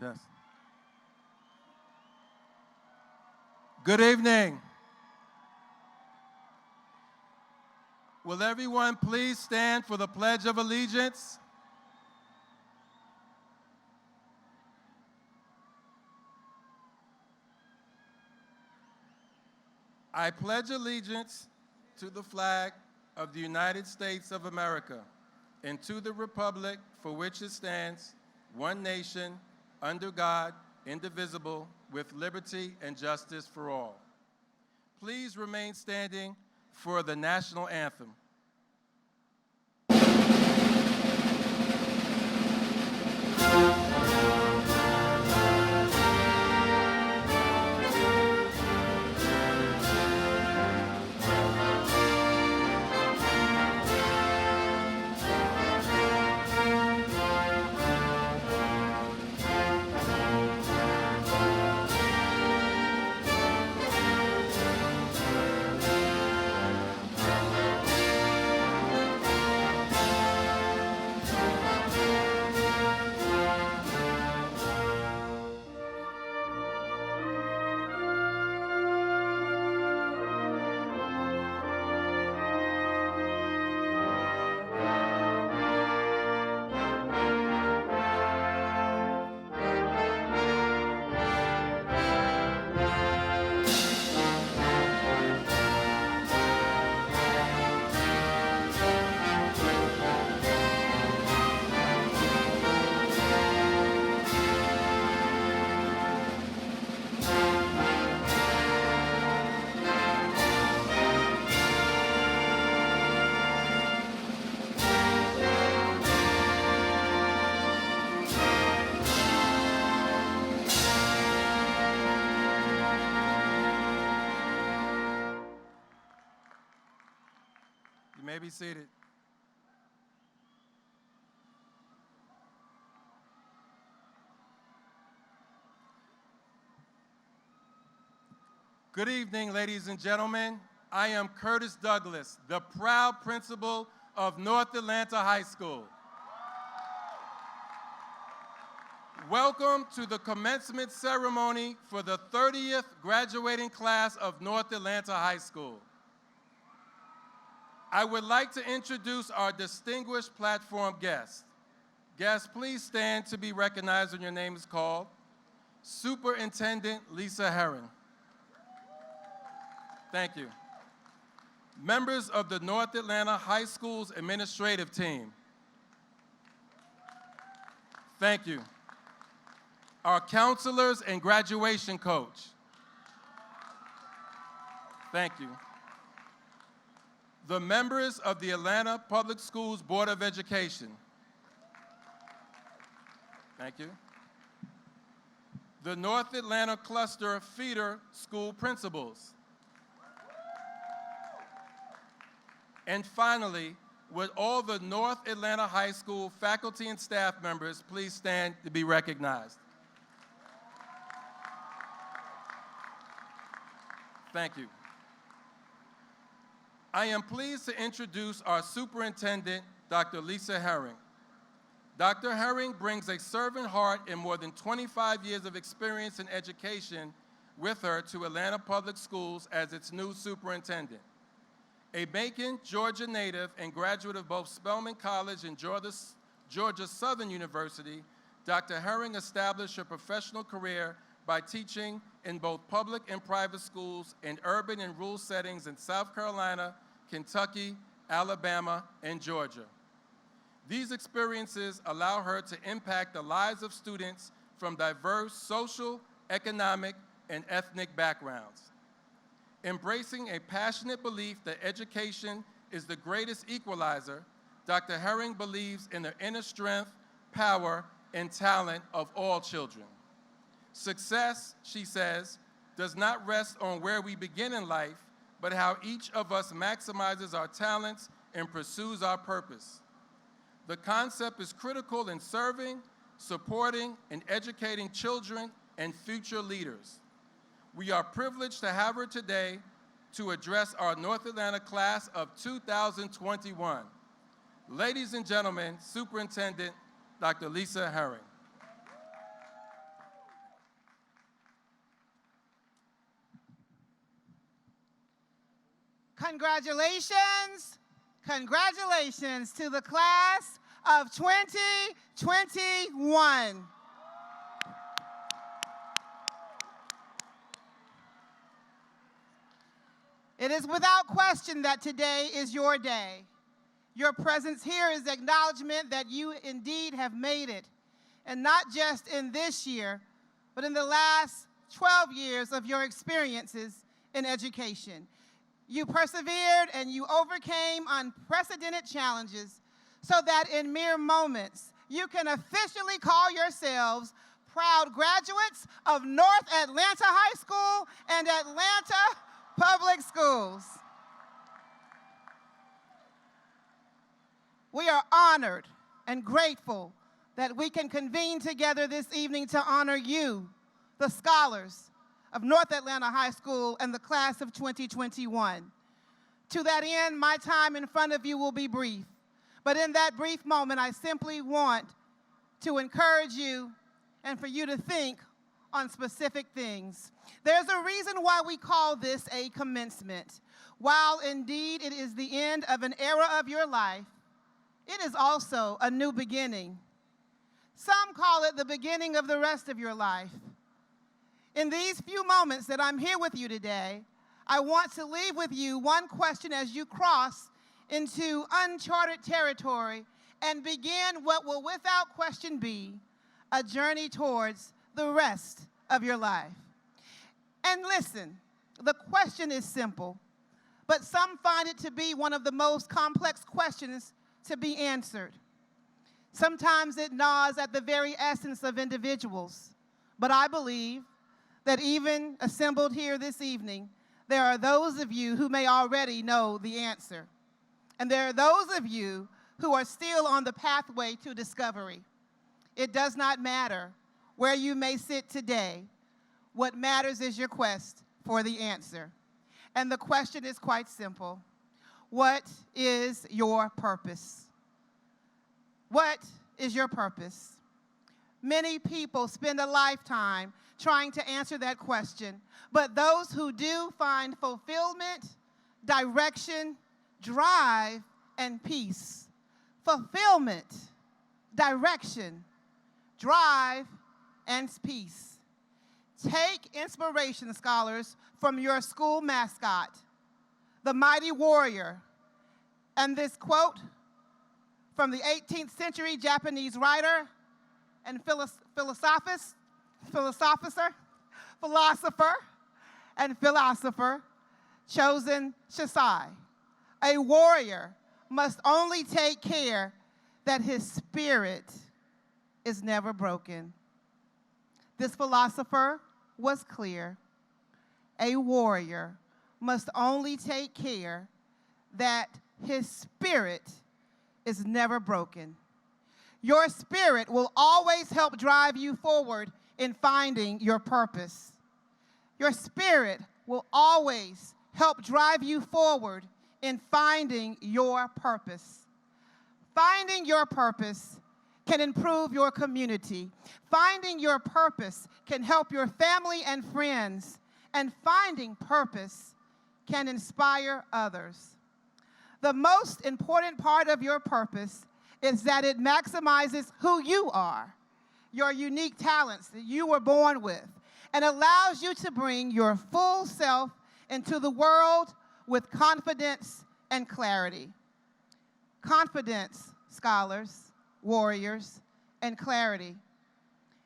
Yes. Good evening. Will everyone please stand for the Pledge of Allegiance? I pledge allegiance to the flag of the United States of America and to the republic for which it stands, one nation, under God, indivisible, with liberty and justice for all. Please remain standing for the national anthem. You may be seated. Good evening, ladies and gentlemen. I am Curtis Douglas, the proud principal of North Atlanta High School. Welcome to the commencement ceremony for the 30th graduating class of North Atlanta High School. I would like to introduce our distinguished platform guests. Guests, please stand to be recognized when your name is called. Superintendent Lisa Herring. Thank you. Members of the North Atlanta High School's administrative team. Thank you. Our counselors and graduation coach. Thank you. The members of the Atlanta Public Schools Board of Education. Thank you. The North Atlanta Cluster Feeder School Principals. And finally, would all the North Atlanta High School faculty and staff members please stand to be recognized? Thank you. I am pleased to introduce our superintendent, Dr. Lisa Herring. Dr. Herring brings a servant heart and more than 25 years of experience in education with her to Atlanta Public Schools as its new superintendent. A Macon, Georgia native and graduate of both Spelman College and Georgia Southern University, Dr. Herring established her professional career by teaching in both public and private schools in urban and rural settings in South Carolina, Kentucky, Alabama, and Georgia. These experiences allow her to impact the lives of students from diverse social, economic, and ethnic backgrounds. Embracing a passionate belief that education is the greatest equalizer, Dr. Herring believes in the inner strength, power, and talent of all children. Success, she says, does not rest on where we begin in life, but how each of us maximizes our talents and pursues our purpose. The concept is critical in serving, supporting, and educating children and future leaders. We are privileged to have her today to address our North Atlanta class of 2021. Ladies and gentlemen, Superintendent Dr. Lisa Herring. Congratulations, congratulations to the class of 2021. It is without question that today is your day. Your presence here is acknowledgement that you indeed have made it, and not just in this year, but in the last 12 years of your experiences in education. You persevered and you overcame unprecedented challenges so that in mere moments, you can officially call yourselves proud graduates of North Atlanta High School and Atlanta Public Schools. We are honored and grateful that we can convene together this evening to honor you, the scholars of North Atlanta High School and the class of 2021. To that end, my time in front of you will be brief. But in that brief moment, I simply want to encourage you and for you to think on specific things. There's a reason why we call this a commencement. While indeed it is the end of an era of your life, it is also a new beginning. Some call it the beginning of the rest of your life. In these few moments that I'm here with you today, I want to leave with you one question as you cross into uncharted territory and begin what will without question be a journey towards the rest of your life. And listen, the question is simple, but some find it to be one of the most complex questions to be answered. Sometimes it gnaws at the very essence of individuals, but I believe that even assembled here this evening, there are those of you who may already know the answer. And there are those of you who are still on the pathway to discovery. It does not matter where you may sit today. What matters is your quest for the answer. And the question is quite simple. What is your purpose? What is your purpose? Many people spend a lifetime trying to answer that question, but those who do find fulfillment, direction, drive, and peace. Fulfillment, direction, drive, and peace. Take inspiration, scholars, from your school mascot, the mighty warrior, and this quote from the 18th century Japanese writer and philosopher Chosen Shasai. A warrior must only take care that his spirit is never broken. This philosopher was clear. A warrior must only take care that his spirit is never broken. Your spirit will always help drive you forward in finding your purpose. Your spirit will always help drive you forward in finding your purpose. Finding your purpose can improve your community. Finding your purpose can help your family and friends. And finding purpose can inspire others. The most important part of your purpose is that it maximizes who you are, your unique talents that you were born with, and allows you to bring your full self into the world with confidence and clarity. Confidence, scholars, warriors, and clarity.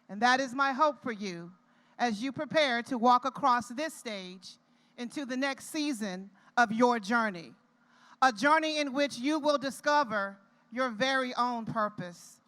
And that is my hope for you as you prepare to walk across this stage into the next season of your journey. A journey in which you will discover your very own purpose.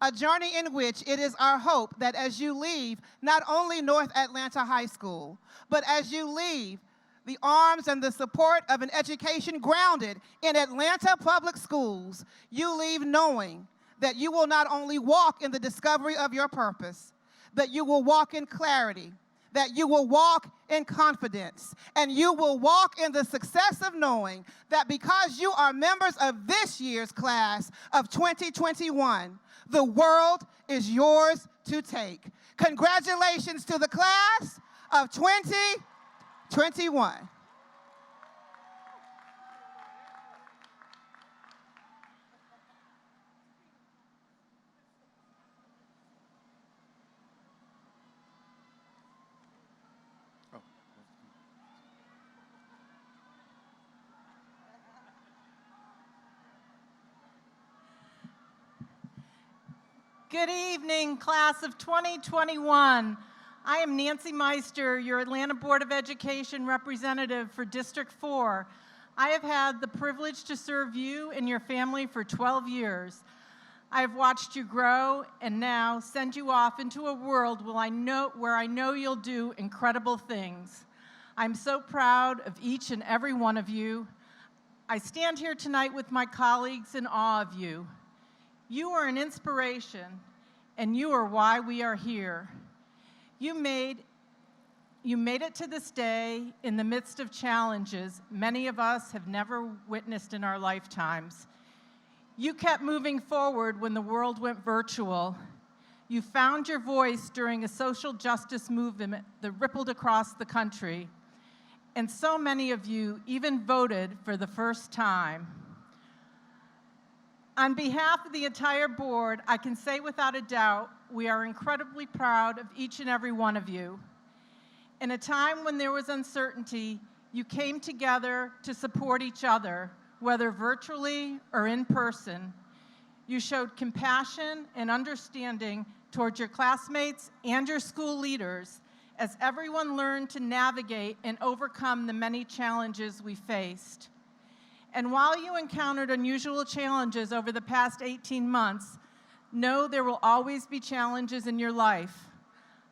A journey in which it is our hope that as you leave not only North Atlanta High School, but as you leave the arms and the support of an education grounded in Atlanta Public Schools, you leave knowing that you will not only walk in the discovery of your purpose, that you will walk in clarity, that you will walk in confidence, and you will walk in the success of knowing that because you are members of this year's class of 2021, the world is yours to take. Congratulations to the class of 2021. Good evening, class of 2021. I am Nancy Meister, your Atlanta Board of Education representative for District 4. I have had the privilege to serve you and your family for 12 years. I have watched you grow and now send you off into a world where I know you'll do incredible things. I'm so proud of each and every one of you. I stand here tonight with my colleagues in awe of you. You are an inspiration, and you are why we are here. You made it to this day in the midst of challenges many of us have never witnessed in our lifetimes. You kept moving forward when the world went virtual. You found your voice during a social justice movement that rippled across the country. And so many of you even voted for the first time. On behalf of the entire board, I can say without a doubt, we are incredibly proud of each and every one of you. In a time when there was uncertainty, you came together to support each other, whether virtually or in person. You showed compassion and understanding towards your classmates and your school leaders as everyone learned to navigate and overcome the many challenges we faced. And while you encountered unusual challenges over the past 18 months, know there will always be challenges in your life.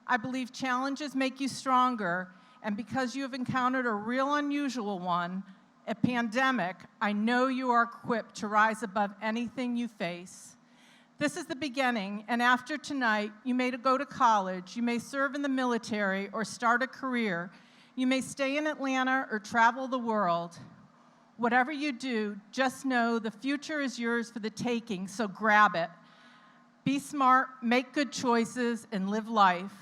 I believe challenges make you stronger, and because you have encountered a real unusual one, a pandemic, I know you are equipped to rise above anything you face. This is the beginning, and after tonight, you may go to college, you may serve in the military or start a career, you may stay in Atlanta or travel the world. Whatever you do, just know the future is yours for the taking, so grab it. Be smart, make good choices, and live life.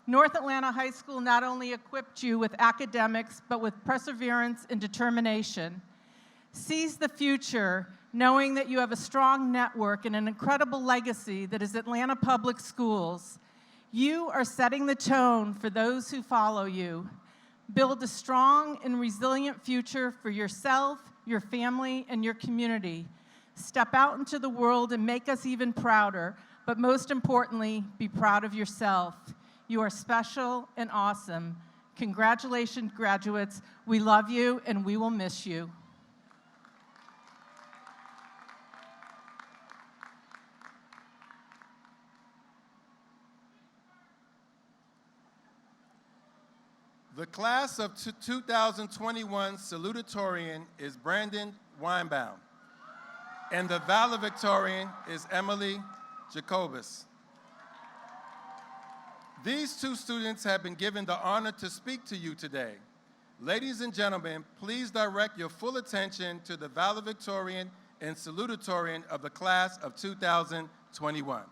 North Atlanta High School not only equipped you with academics, but with perseverance and determination. Seize the future, knowing that you have a strong network and an incredible legacy that is Atlanta Public Schools. You are setting the tone for those who follow you. Build a strong and resilient future for yourself, your family, and your community. Step out into the world and make us even prouder, but most importantly, be proud of yourself. You are special and awesome. Congratulations, graduates. We love you, and we will miss you. The class of 2021 salutatorian is Brandon Weinbaum, and the valedictorian is Emily Jacobus. These two students have been given the honor to speak to you today. Ladies and gentlemen, please direct your full attention to the valedictorian and salutatorian of the class of 2021.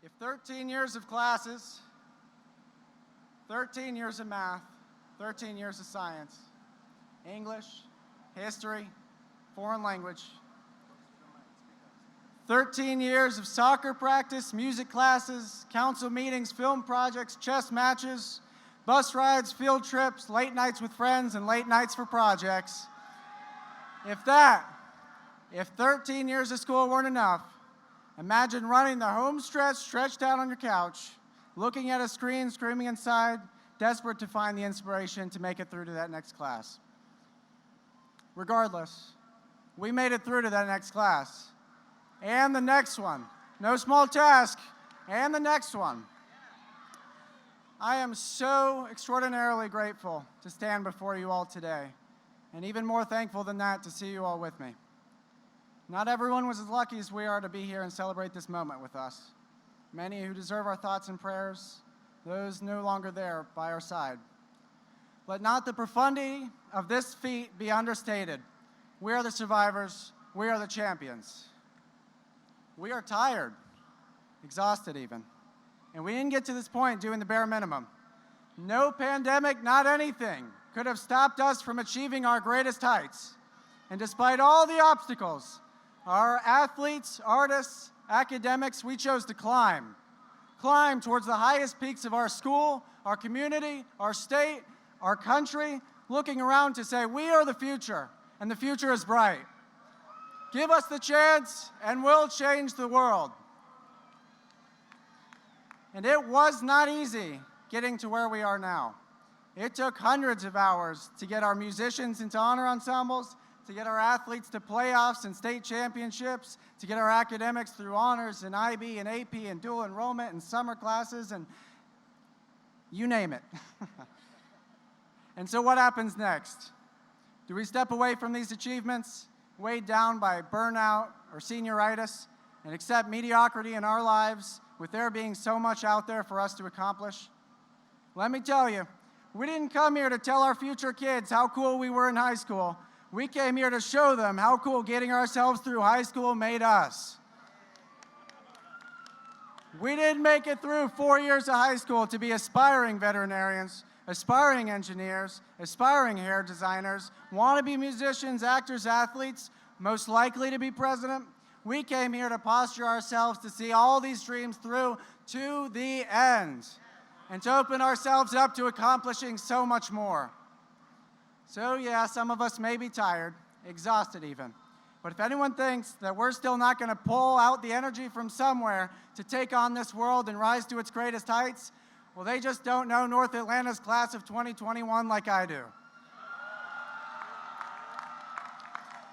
If 13 years of classes, 13 years of math, 13 years of science, English, history, foreign language, 13 years of soccer practice, music classes, council meetings, film projects, chess matches, bus rides, field trips, late nights with friends, and late nights for projects. If 13 years of school weren't enough, imagine running the home stretch stretched out on your couch, looking at a screen, screaming inside, desperate to find the inspiration to make it through to that next class. Regardless, we made it through to that next class. And the next one. No small task. And the next one. I am so extraordinarily grateful to stand before you all today, and even more thankful than that to see you all with me. Not everyone was as lucky as we are to be here and celebrate this moment with us. Many who deserve our thoughts and prayers, those no longer there by our side. Let not the profundity of this feat be understated. We are the survivors. We are the champions. We are tired, exhausted even. And we didn't get to this point doing the bare minimum. No pandemic, not anything, could have stopped us from achieving our greatest heights. And despite all the obstacles, our athletes, artists, Academics, we chose to climb. Climb towards the highest peaks of our school, our community, our state, our country, looking around to say, we are the future, and the future is bright. Give us the chance, and we'll change the world. And it was not easy getting to where we are now. It took hundreds of hours to get our musicians into honor ensembles, to get our athletes to playoffs and state championships, to get our academics through honors and IB and AP and dual enrollment and summer classes and you name it. And so what happens next? Do we step away from these achievements, weighed down by burnout or senioritis, and accept mediocrity in our lives with there being so much out there for us to accomplish? Let me tell you, we didn't come here to tell our future kids how cool we were in high school. We came here to show them how cool getting ourselves through high school made us. We didn't make it through 4 years of high school to be aspiring veterinarians, aspiring engineers, aspiring hair designers, wannabe musicians, actors, athletes, most likely to be president. We came here to posture ourselves to see all these dreams through to the end and to open ourselves up to accomplishing so much more. So yeah, some of us may be tired, exhausted even. But if anyone thinks that we're still not going to pull out the energy from somewhere to take on this world and rise to its greatest heights, well, they just don't know North Atlanta's class of 2021 like I do.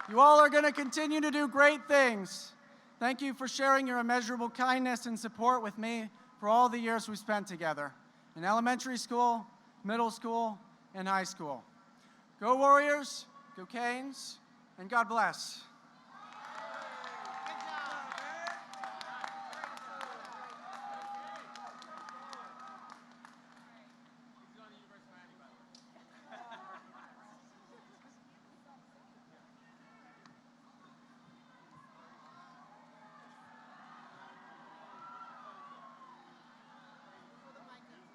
You all are going to continue to do great things. Thank you for sharing your immeasurable kindness and support with me for all the years we spent together in elementary school, middle school, and high school. Go Warriors, go Canes, and God bless.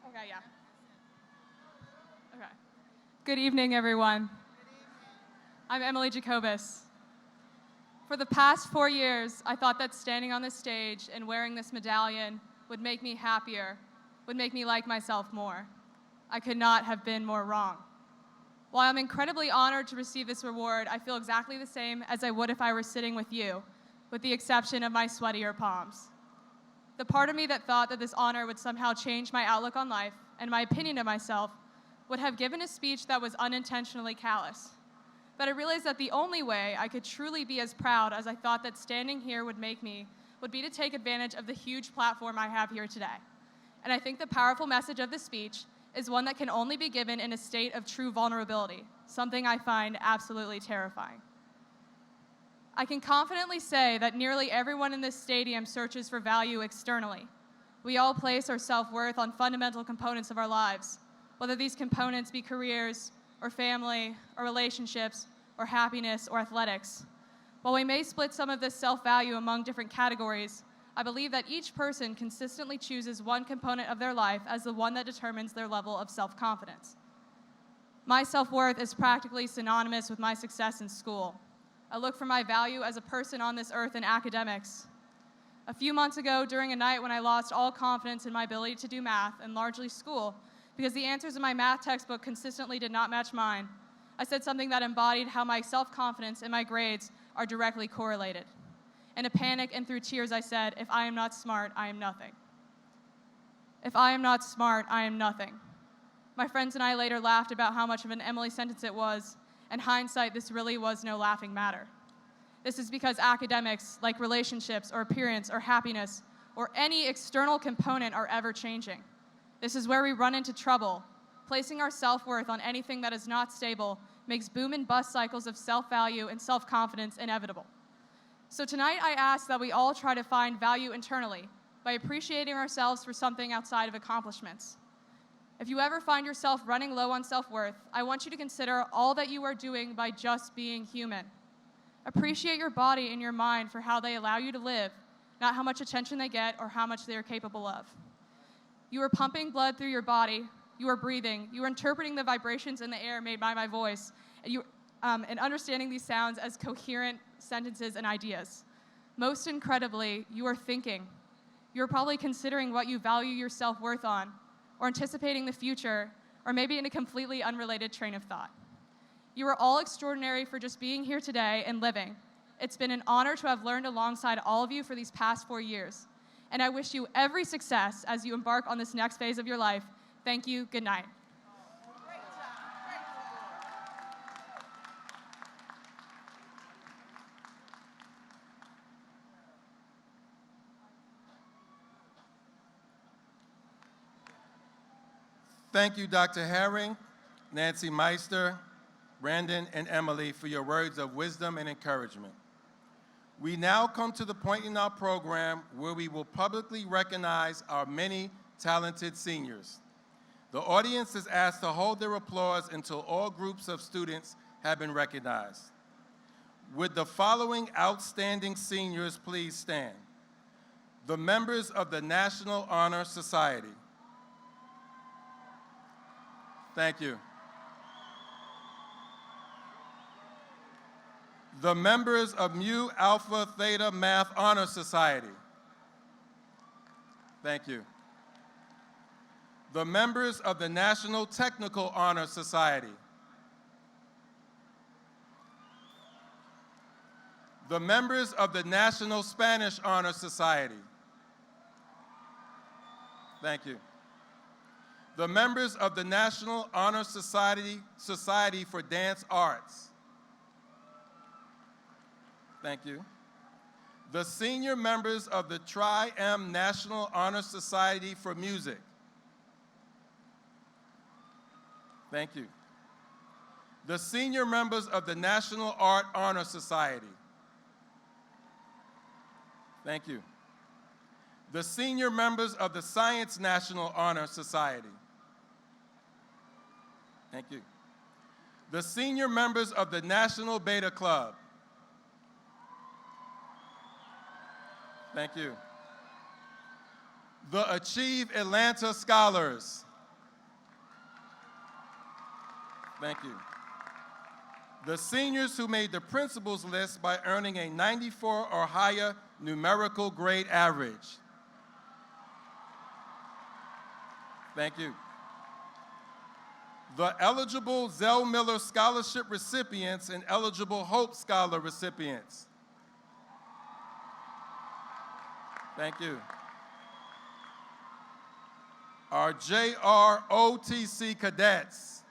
Okay, yeah. Okay. Good evening, everyone. I'm Emily Jacobus. For the past 4 years, I thought that standing on this stage and wearing this medallion would make me happier, would make me like myself more. I could not have been more wrong. While I'm incredibly honored to receive this reward, I feel exactly the same as I would if I were sitting with you, with the exception of my sweatier palms. The part of me that thought that this honor would somehow change my outlook on life and my opinion of myself would have given a speech that was unintentionally callous. But I realized that the only way I could truly be as proud as I thought that standing here would make me would be to take advantage of the huge platform I have here today. And I think the powerful message of this speech is one that can only be given in a state of true vulnerability, something I find absolutely terrifying. I can confidently say that nearly everyone in this stadium searches for value externally. We all place our self-worth on fundamental components of our lives, whether these components be careers, or family, or relationships, or happiness, or athletics. While we may split some of this self-value among different categories, I believe that each person consistently chooses one component of their life as the one that determines their level of self-confidence. My self-worth is practically synonymous with my success in school. I look for my value as a person on this earth in academics. A few months ago, during a night when I lost all confidence in my ability to do math, and largely school, because the answers in my math textbook consistently did not match mine, I said something that embodied how my self-confidence and my grades are directly correlated. In a panic and through tears, I said, if I am not smart, I am nothing. If I am not smart, I am nothing. My friends and I later laughed about how much of an Emily sentence it was. In hindsight, this really was no laughing matter. This is because academics, like relationships or appearance or happiness or any external component, are ever changing. This is where we run into trouble. Placing our self-worth on anything that is not stable makes boom and bust cycles of self-value and self-confidence inevitable. So tonight I ask that we all try to find value internally by appreciating ourselves for something outside of accomplishments. If you ever find yourself running low on self-worth, I want you to consider all that you are doing by just being human. Appreciate your body and your mind for how they allow you to live, not how much attention they get or how much they are capable of. You are pumping blood through your body, you are breathing, you are interpreting the vibrations in the air made by my voice, and understanding these sounds as coherent sentences and ideas. Most incredibly, you are thinking. You are probably considering what you value your self-worth on, or anticipating the future, or maybe in a completely unrelated train of thought. You are all extraordinary for just being here today and living. It's been an honor to have learned alongside all of you for these past 4 years. And I wish you every success as you embark on this next phase of your life. Thank you. Good night. Thank you, Dr. Herring, Nancy Meister, Brandon, and Emily for your words of wisdom and encouragement. We now come to the point in our program where we will publicly recognize our many talented seniors. The audience is asked to hold their applause until all groups of students have been recognized. Would the following outstanding seniors please stand? The members of the National Honor Society. Thank you. The members of Mu Alpha Theta Math Honor Society. Thank you. The members of the National Technical Honor Society. The members of the National Spanish Honor Society. Thank you. The members of the National Honor Society for Dance Arts. Thank you. The senior members of the Tri-M National Honor Society for Music. Thank you. The senior members of the National Art Honor Society. Thank you. The senior members of the Science National Honor Society. Thank you. The senior members of the National Beta Club. Thank you. The Achieve Atlanta Scholars. Thank you. The seniors who made the principals list by earning a 94 or higher numerical grade average. Thank you. The eligible Zell Miller Scholarship recipients and eligible Hope Scholar recipients. Thank you. Our JROTC cadets.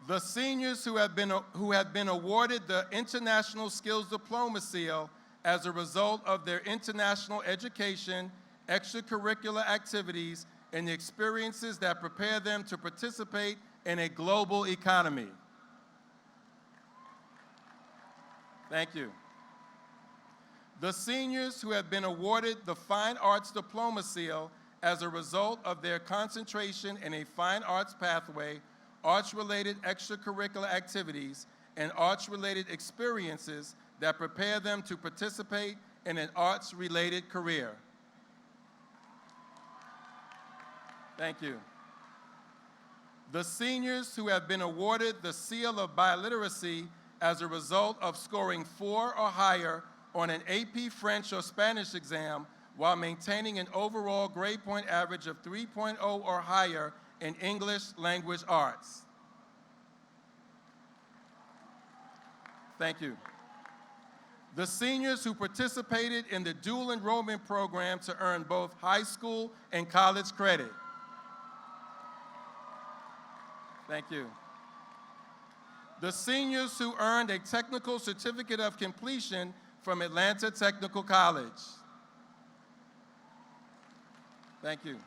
The seniors who have been awarded the International Skills Diploma Seal as a result of their international education, extracurricular activities, and the experiences that prepare them to participate in a global economy. Thank you. The seniors who have been awarded the Fine Arts Diploma Seal as a result of their concentration in a fine arts pathway, arts-related extracurricular activities, and arts-related experiences that prepare them to participate in an arts-related career. Thank you. The seniors who have been awarded the Seal of Biliteracy as a result of scoring 4 or higher on an AP French or Spanish exam while maintaining an overall grade point average of 3.0 or higher in English language arts. Thank you. The seniors who participated in the dual enrollment program to earn both high school and college credit. Thank you. The seniors who earned a technical certificate of completion from Atlanta Technical College. Thank you.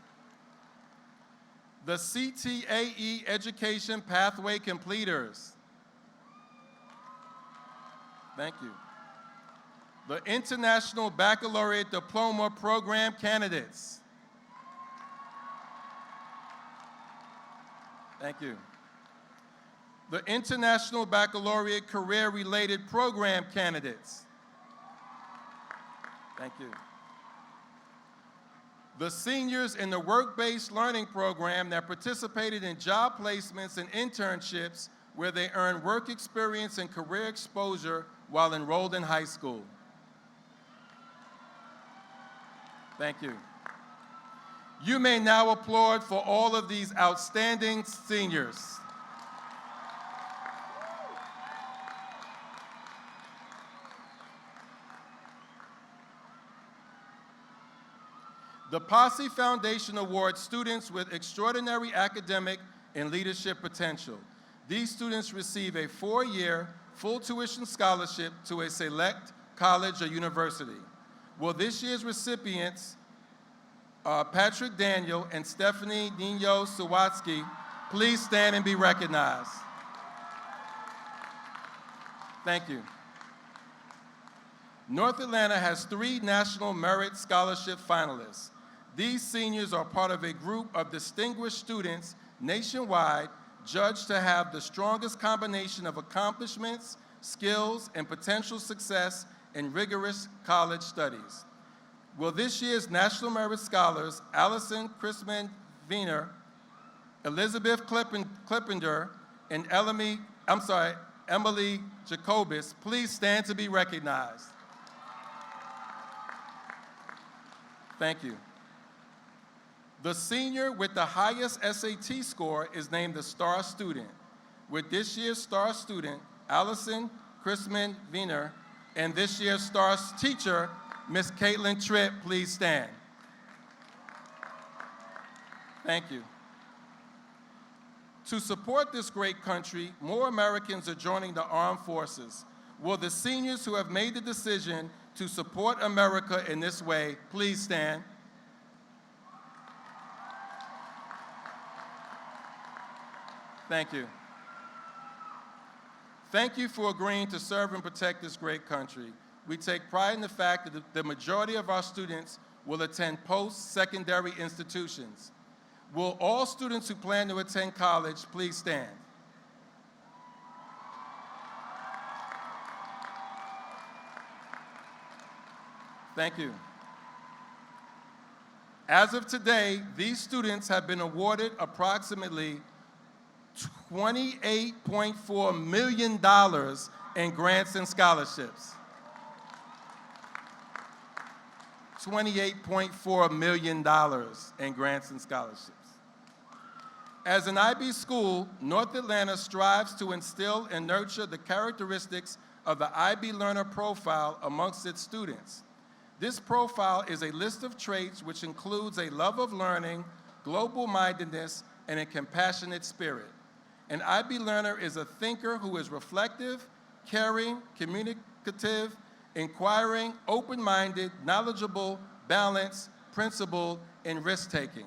The CTAE Education Pathway Completers. Thank you. The International Baccalaureate Diploma Program Candidates. Thank you. The International Baccalaureate Career-Related Program Candidates. Thank you. The seniors in the work-based learning program that participated in job placements and internships where they earn work experience and career exposure while enrolled in high school. Thank you. You may now applaud for all of these outstanding seniors. The Posse Foundation awards students with extraordinary academic and leadership potential. These students receive a 4-year, full tuition scholarship to a select college or university. Will this year's recipients, Patrick Daniel and Stephanie Nino Sawatsky, please stand and be recognized? Thank you. North Atlanta has 3 National Merit Scholarship finalists. These seniors are part of a group of distinguished students nationwide judged to have the strongest combination of accomplishments, skills, and potential success in rigorous college studies. Will this year's National Merit Scholars, Allison Chrisman Wiener, Elizabeth Clippender, and Emily Jacobus, please stand to be recognized? Thank you. The senior with the highest SAT score is named the Star Student. With this year's Star Student, Allison Chrisman Wiener, and this year's Star Teacher, Miss Caitlin Tripp, please stand. Thank you. To support this great country, more Americans are joining the armed forces. Will the seniors who have made the decision to support America in this way, please stand? Thank you. Thank you for agreeing to serve and protect this great country. We take pride in the fact that the majority of our students will attend post-secondary institutions. Will all students who plan to attend college please stand? Thank you. As of today, these students have been awarded approximately $28.4 million in grants and scholarships. $28.4 million in grants and scholarships. As an IB school, North Atlanta strives to instill and nurture the characteristics of the IB learner profile amongst its students. This profile is a list of traits which includes a love of learning, global-mindedness, and a compassionate spirit. An IB learner is a thinker who is reflective, caring, communicative, inquiring, open-minded, knowledgeable, balanced, principled, and risk-taking.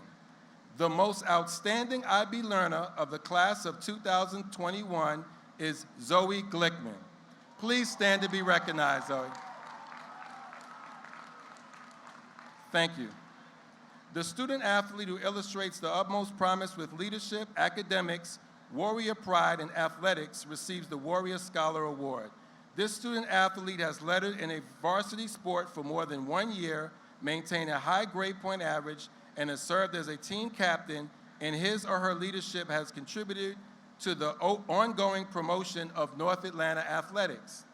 The most outstanding IB learner of the class of 2021 is Zoe Glickman. Please stand to be recognized, Zoe. Thank you. The student athlete who illustrates the utmost promise with leadership, academics, warrior pride, and athletics receives the Warrior Scholar Award. This student athlete has lettered in a varsity sport for more than 1 year, maintained a high grade point average, and has served as a team captain, and his or her leadership has contributed to the ongoing promotion of North Atlanta athletics.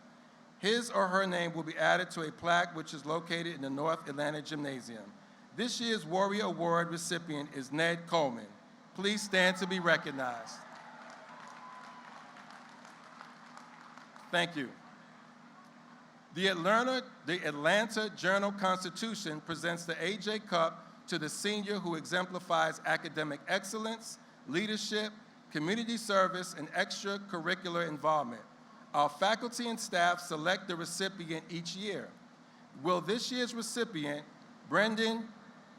His or her name will be added to a plaque which is located in the North Atlanta Gymnasium. This year's Warrior Award recipient is Ned Coleman. Please stand to be recognized. Thank you. The Atlanta Journal-Constitution presents the A.J. Cup to the senior who exemplifies academic excellence, leadership, community service, and extracurricular involvement. Our faculty and staff select the recipient each year. Will this year's recipient, Brendan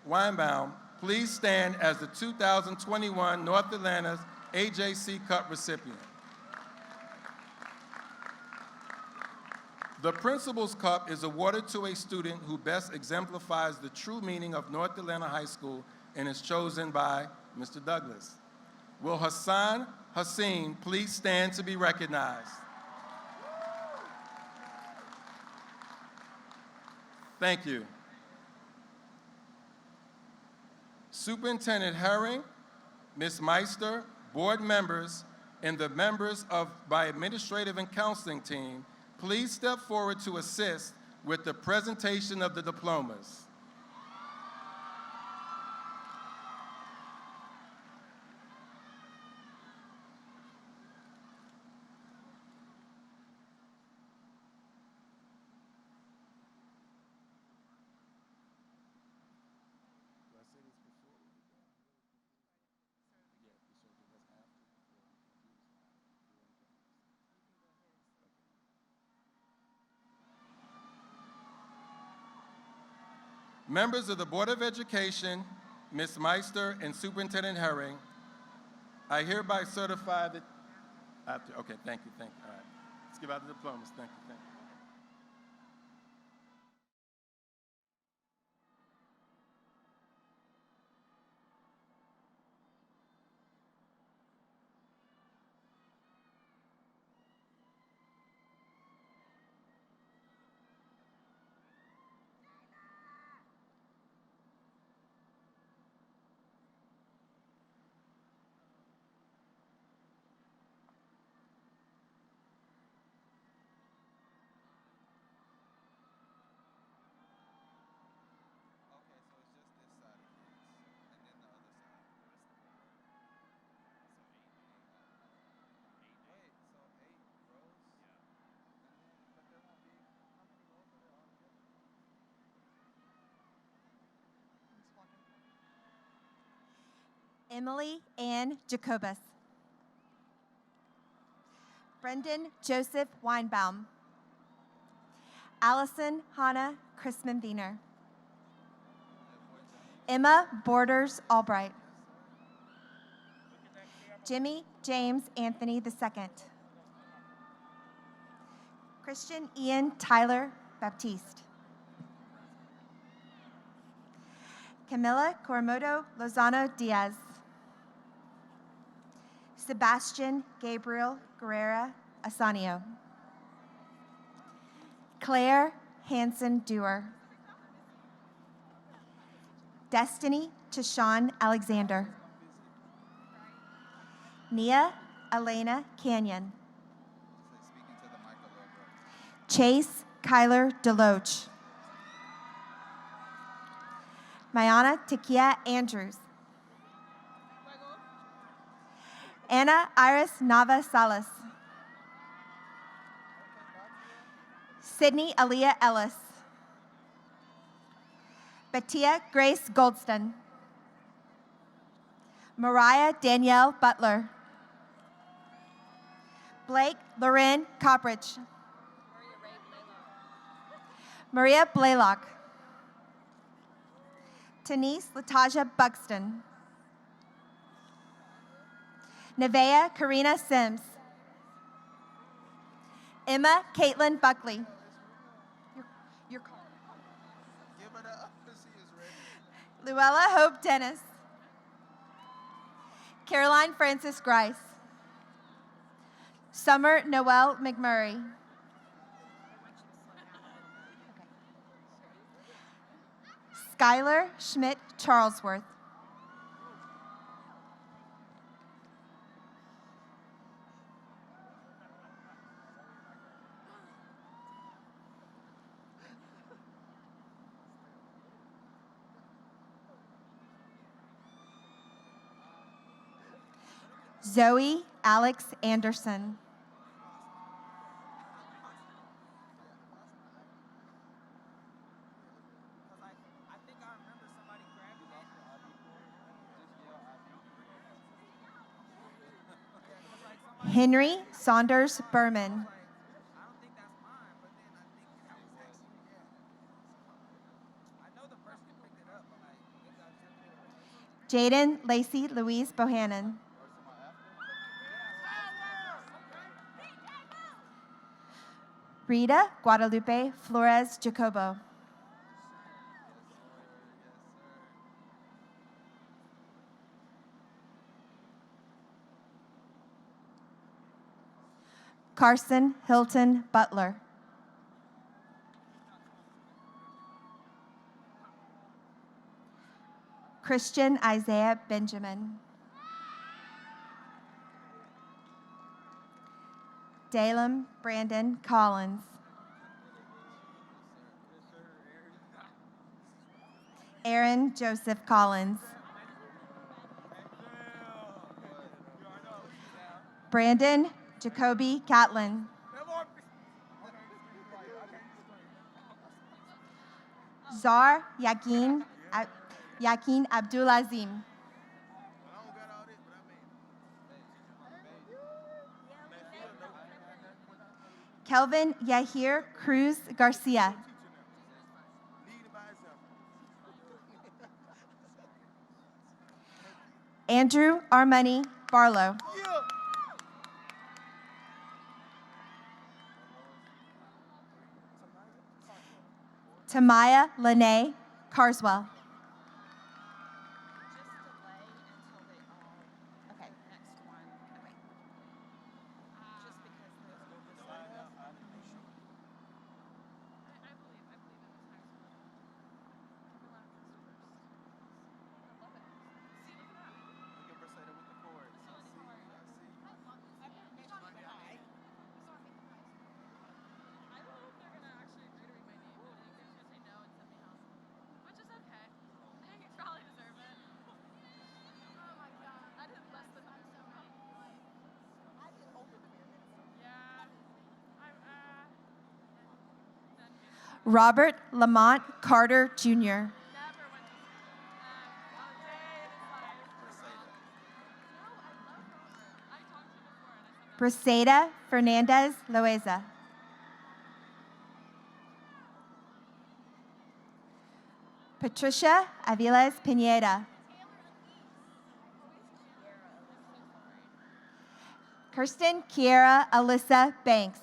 Weinbaum, please stand as the 2021 North Atlanta's AJC Cup recipient? The Principal's Cup is awarded to a student who best exemplifies the true meaning of North Atlanta High School and is chosen by Mr. Douglas. Will Hassan Hassin please stand to be recognized? Thank you. Superintendent Herring, Ms. Meister, board members, and the members of my administrative and counseling team, please step forward to assist with the presentation of the diplomas. Members of the Board of Education, Ms. Meister and Superintendent Herring, I hereby certify that, okay, thank you, all right. Let's give out the diplomas, thank you. Emily Ann Jacobus. Brendan Joseph Weinbaum. Allison Hannah Chrisman Wiener. Emma Borders Albright. Jimmy James Anthony II. Christian Ian Tyler Baptiste. Camila Coromodo Lozano Diaz. Sebastian Gabriel Guerrera Asanio. Claire Hanson Dewar. Destiny Tashawn Alexander. Nia Elena Canyon. Chase Kyler Deloach. Mayana Takia Andrews. Anna Iris Nava Salas. Sydney Aaliyah Ellis. Batia Grace Goldston. Mariah Danielle Butler. Blake Loren Coppridge. Maria Blaylock. Denise Lataja Buxton. Nevaeh Karina Sims. Emma Caitlin Buckley. Your call. Give it up. She is ready. Luella Hope Dennis. Caroline Francis Grice. Summer Noel McMurray. Skylar Schmidt Charlesworth. Zoe Alex Anderson. Henry Saunders Berman. Jaden Lacey Louise Bohannon. Rita Guadalupe Flores Jacobo. Carson Hilton Butler. Christian Isaiah Benjamin. Dalem Brandon Collins. Aaron Joseph Collins. Brandon Jacoby Catlin. Zar Yakin Abdulazim. Kelvin Yahir Cruz Garcia. Andrew Armani Barlow. Tamaya Lene Carswell. Robert Lamont Carter, Jr. Briseida Fernandez Loaiza. Patricia Aviles Pineda. Kirsten Kiera Alyssa Banks.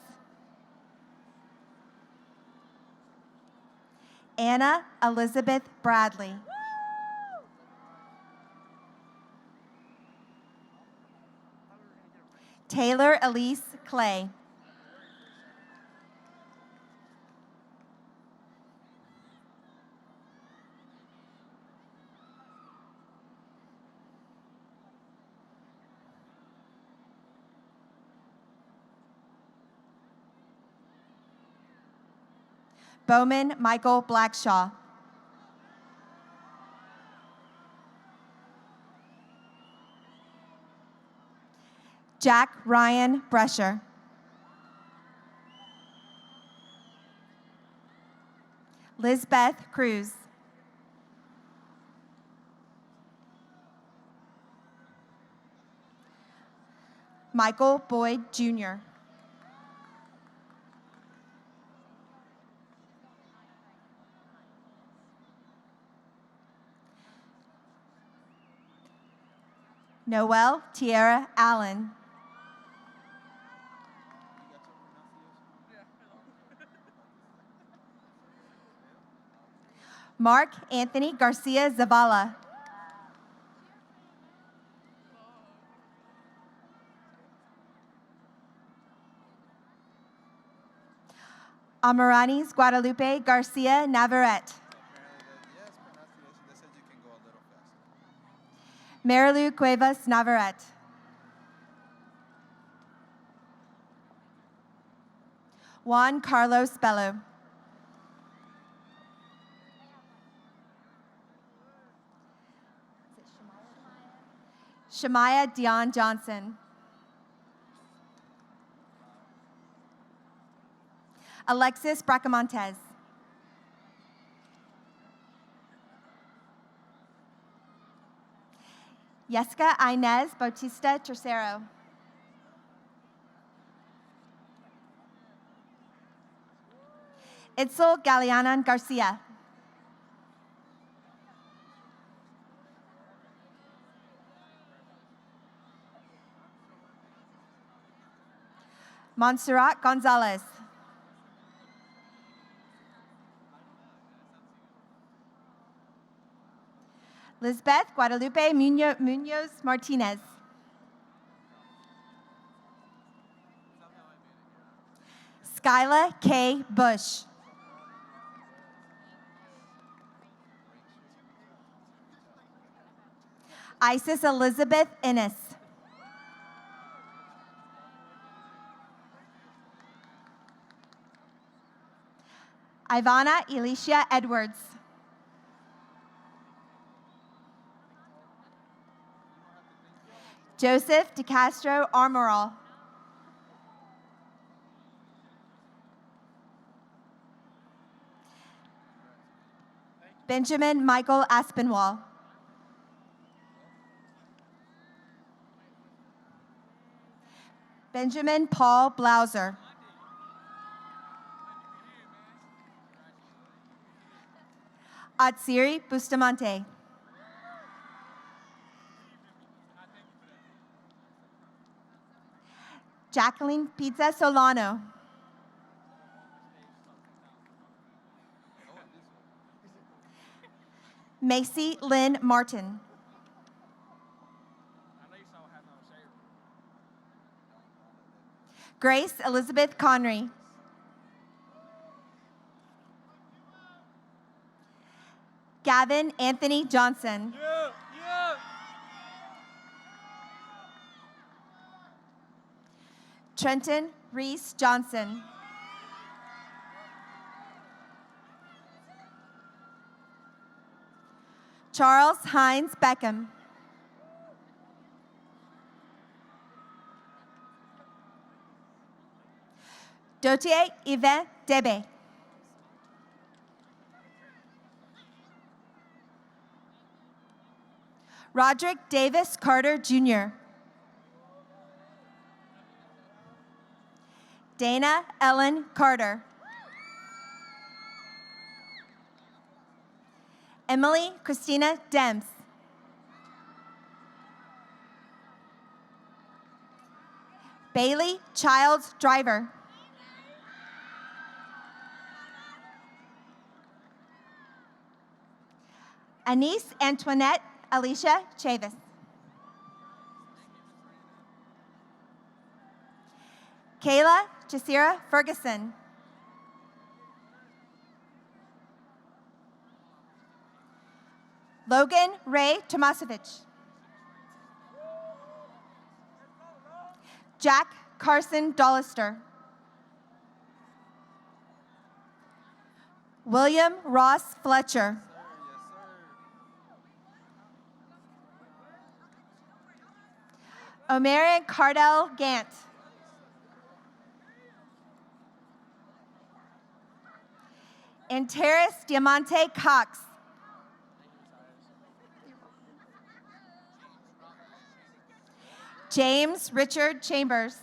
Anna Elizabeth Bradley. Taylor Elise Clay. Bowman Michael Blackshaw. Jack Ryan Brescher. Lizbeth Cruz. Michael Boyd, Jr. Noel Tierra Allen. Mark Anthony Garcia Zavala. Amaranis Guadalupe Garcia Navarrete. Marilu Cuevas Navarrete. Juan Carlos Bello. Shemaya Dion Johnson. Alexis Bracamontes. Jessica Inez Bautista Tercero. Itzel Galeanan Garcia. Montserrat Gonzalez. Lisbeth Guadalupe Munoz Martinez. Skyla K. Bush. Isis Elizabeth Innes. Ivana Alicia Edwards. Joseph DeCastro Armoral. Benjamin Michael Aspinwall. Benjamin Paul Blauser. Atsiri Bustamante. Jacqueline Pizza Solano. Macy Lynn Martin. Grace Elizabeth Conry. Gavin Anthony Johnson. Trenton Reese Johnson. Charles Hines Beckham. Dotier Yvette Debe. Roderick Davis Carter Jr. Dana Ellen Carter. Emily Christina Dems. Bailey Childs Driver. Anise Antoinette Alicia Chavis. Kayla Jasira Ferguson. Logan Ray Tomasevich. Jack Carson Dollister. William Ross Fletcher. Omarion Cardell Gant. Antares Diamante Cox. James Richard Chambers.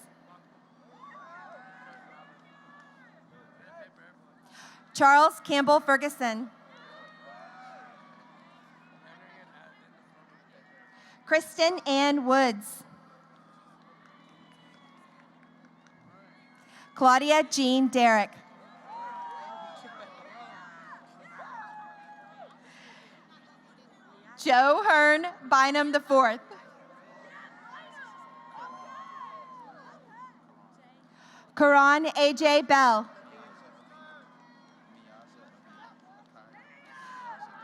Charles Campbell Ferguson. Kristen Ann Woods. Claudia Jean Derrick. Joe Hearn Bynum IV. Karan A.J. Bell.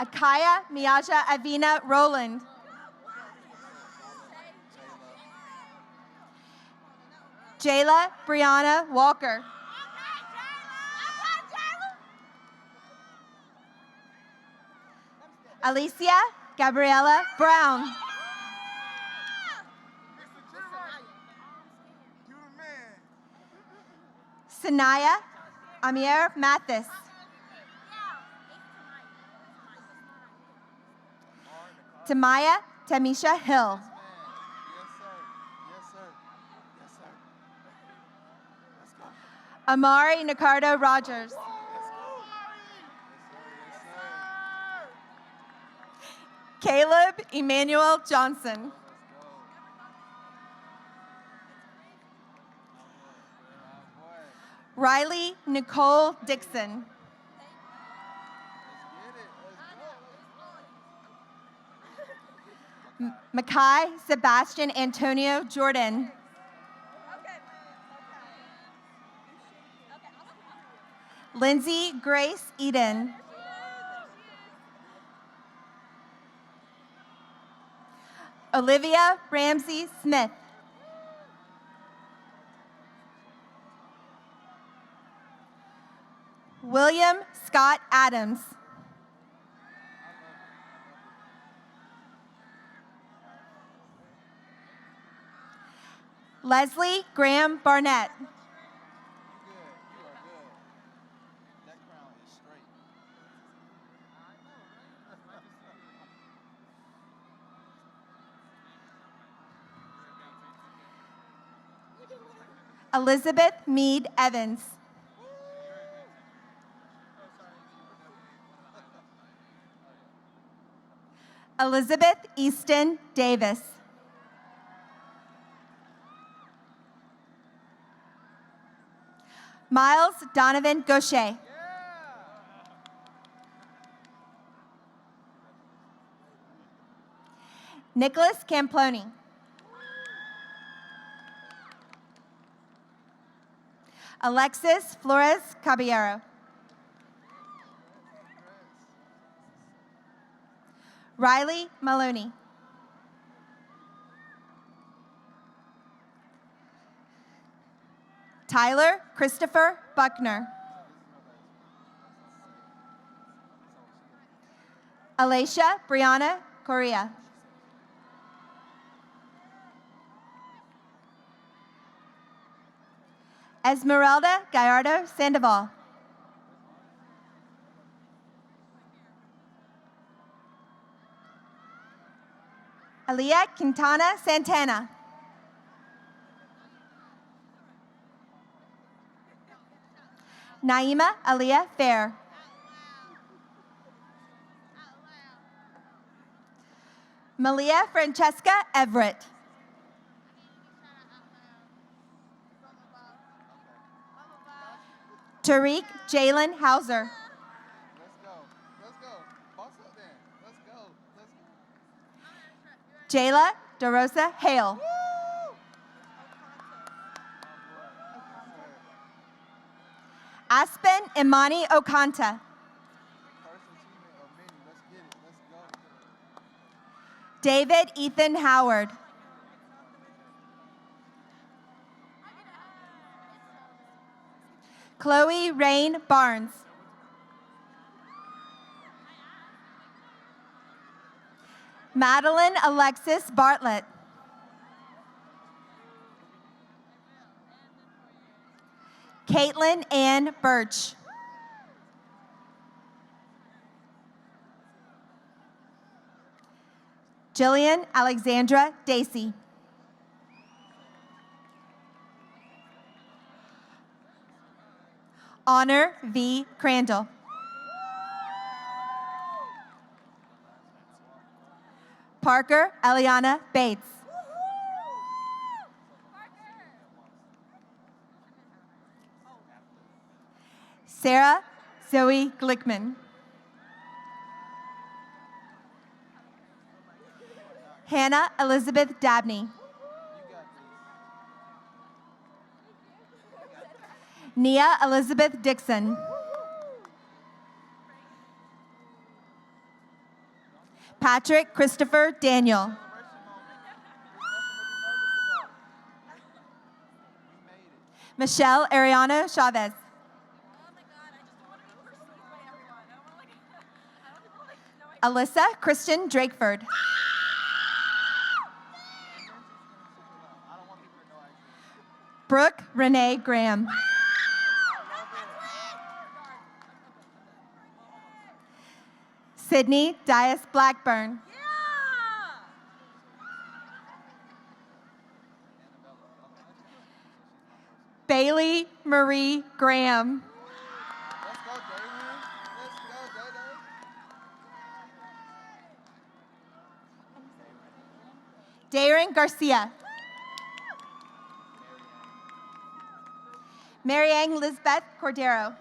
Akaya Miaja Avina Roland. Jayla Brianna Walker. Alicia Gabriella Brown. Sanaya Amir Mathis. Tamaya Tamisha Hill. Amari Nicardo Rogers. Caleb Emmanuel Johnson. Riley Nicole Dixon. Makai Sebastian Antonio Jordan. Lindsay Grace Eden. Olivia Ramsey Smith. William Scott Adams. Leslie Graham Barnett. You good. You are good. That crown is straight. Elizabeth Meade Evans. Elizabeth Easton Davis. Miles Donovan Gaucher. Nicholas Camploni. Alexis Flores Caballero. Riley Maloney. Tyler Christopher Buckner. Alicia Brianna Correa. Esmeralda Gallardo Sandoval. Aaliyah Quintana Santana. Naima Aaliyah Fair. Malia Francesca Everett. Tariq Jalen Hauser. Let's go. Let's go. Boss up there. Let's go. Let's go. Jayla DeRosa Hale. Aspen Imani Okanta. First achievement of many. Let's get it. Let's go. David Ethan Howard. Chloe Rain Barnes. Madeline Alexis Bartlett. Caitlin Ann Birch. Jillian Alexandra Dacey. Honor V. Crandall. Parker Eliana Bates. Sarah Zoe Glickman. Hannah Elizabeth Dabney. Nia Elizabeth Dixon. Patrick Christopher Daniel. Michelle Ariano Chavez. Alyssa Christian Drakeford. Brooke Renee Graham. Sydney Dias Blackburn. Bailey Marie Graham. Let's go, David. Let's go, David. Darren Garcia. Marianne Lisbeth Cordero.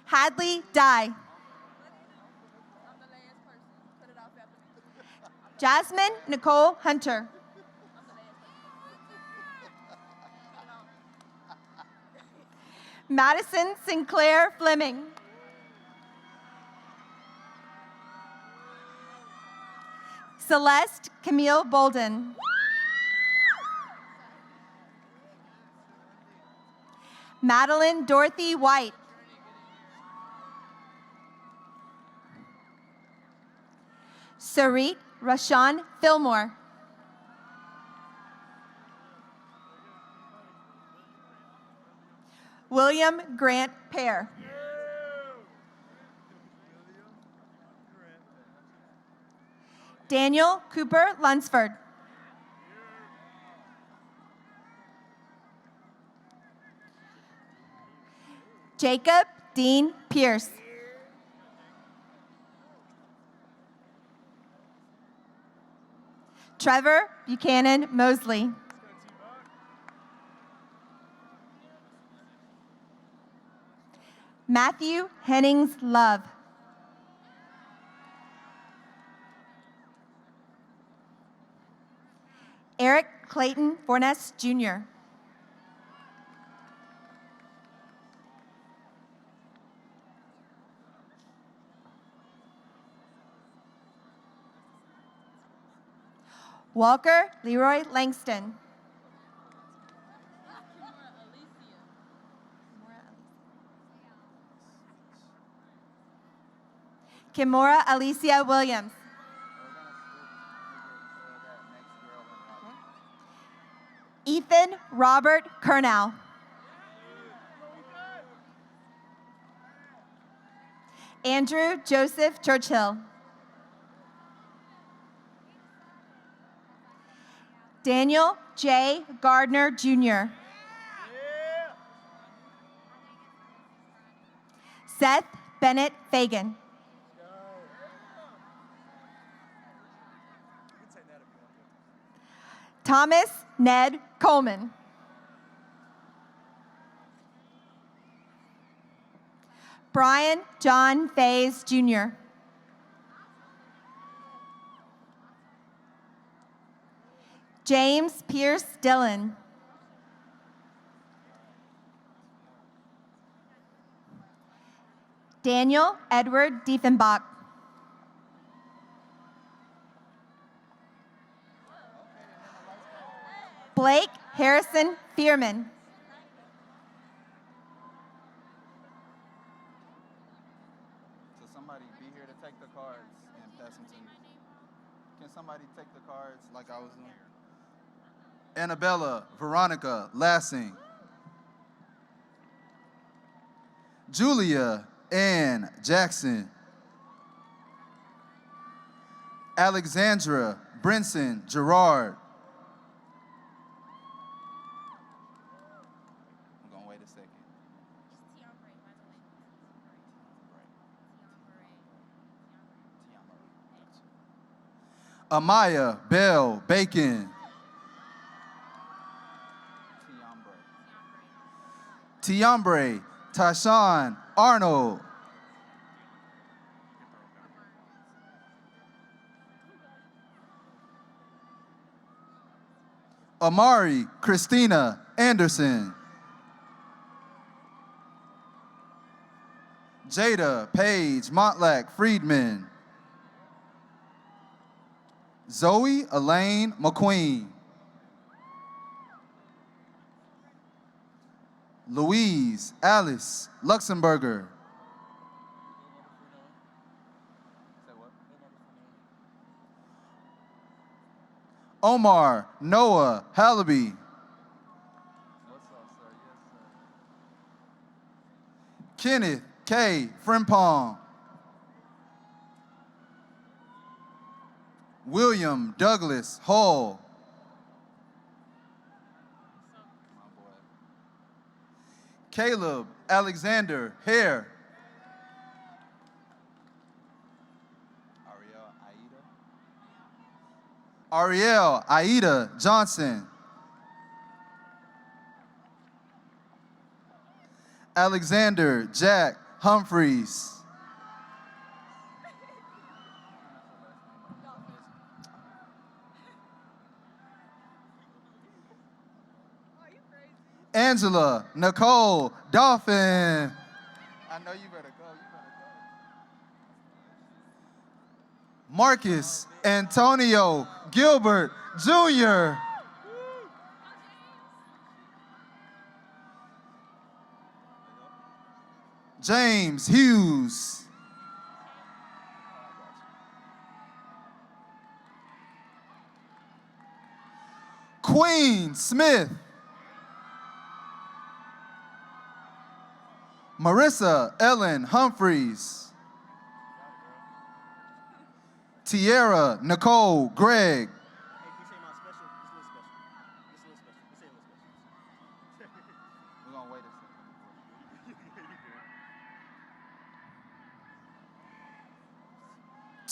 Hadley Dye. Jasmine Nicole Hunter. Madison Sinclair Fleming. Celeste Camille Bolden. Madeline Dorothy White. Sarit Rashawn Fillmore. William Grant Pear. Daniel Cooper Lunsford. Jacob Dean Pierce. Trevor Buchanan Mosley. Matthew Hennings Love. Eric Clayton Fornes Jr. Walker Leroy Langston. Kimora Alicia Williams. Ethan Robert Kernow. Andrew Joseph Churchill. Daniel J. Gardner, Jr. Seth Bennett Fagan. Thomas Ned Coleman. Brian John Fays, Jr. James Pierce Dillon. Daniel Edward Diefenbach. Blake Harrison Fearman. So somebody be here to take the cards and pass them to me. Can somebody take the cards like I was doing? Annabella Veronica Lassing. Julia Ann Jackson. Alexandra Brinson Gerard. I'm going to wait a second. Amaya Bell Bacon. Tiambre Tashawn Arnold. Amari Christina Anderson. Jada Paige Montlack Friedman. Zoe Elaine McQueen. Louise Alice Luxemburger. Omar Noah Hallaby. Kenneth K. Frimpong. William Douglas Hall. Caleb Alexander Hare. Ariel Aida Johnson. Alexander Jack Humphreys. Angela Nicole Dolphin. I know you better go. Marcus Antonio Gilbert Jr. James Hughes. Queen Smith. Marissa Ellen Humphreys. Tierra Nicole Gregg. We're gonna wait a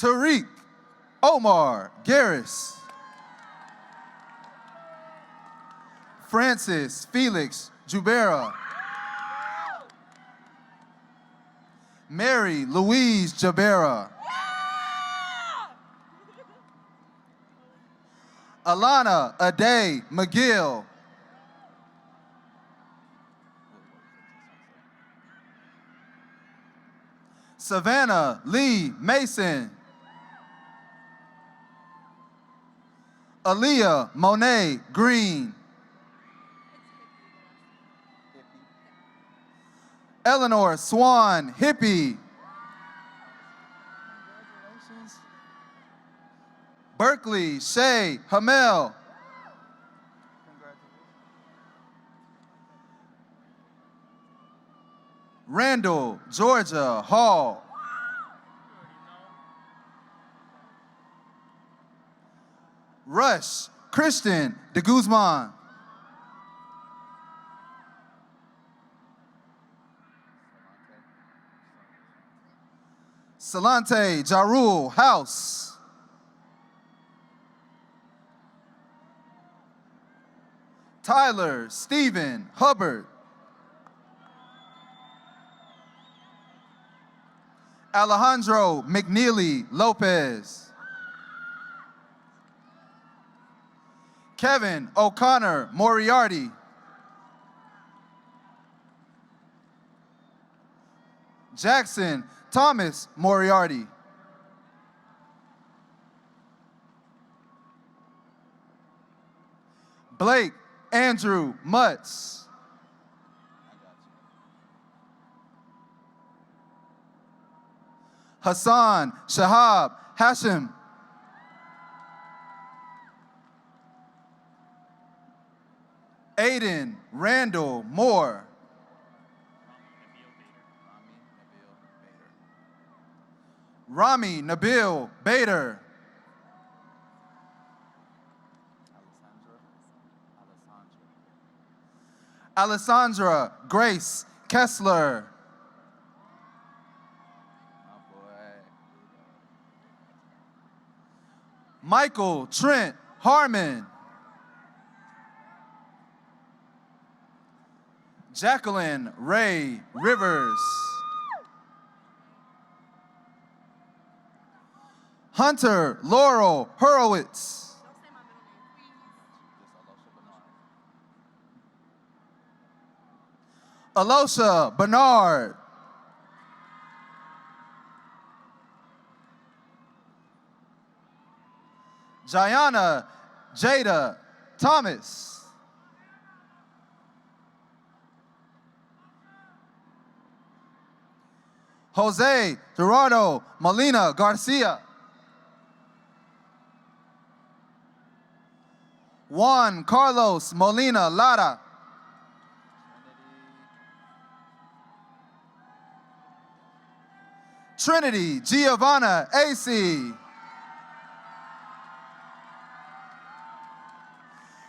second. Tariq Omar Garris. Francis Felix Jubera. Mary Louise Jabera. Alana Ade McGill. Savannah Lee Mason. Aaliyah Monet Green. Eleanor Swan Hippie. Congratulations. Berkeley Shay Hamel. Randall Georgia Hall. Rush Christian de Guzman. Salante Jarul House. Tyler Stephen Hubbard. Alejandro McNeely Lopez. Kevin O'Connor Moriarty. Jackson Thomas Moriarty. Blake Andrew Mutz. Hassan Shahab Hashim. Aiden Randall Moore. Rami Nabil Bader. Alessandra Grace Kessler. Michael Trent Harmon. Jacqueline Ray Rivers. Hunter Laurel Hurwitz. Alosha Bernard. Jayana Jada Thomas. Jose Gerardo Molina Garcia. Juan Carlos Molina Lara. Trinity Giovanna AC.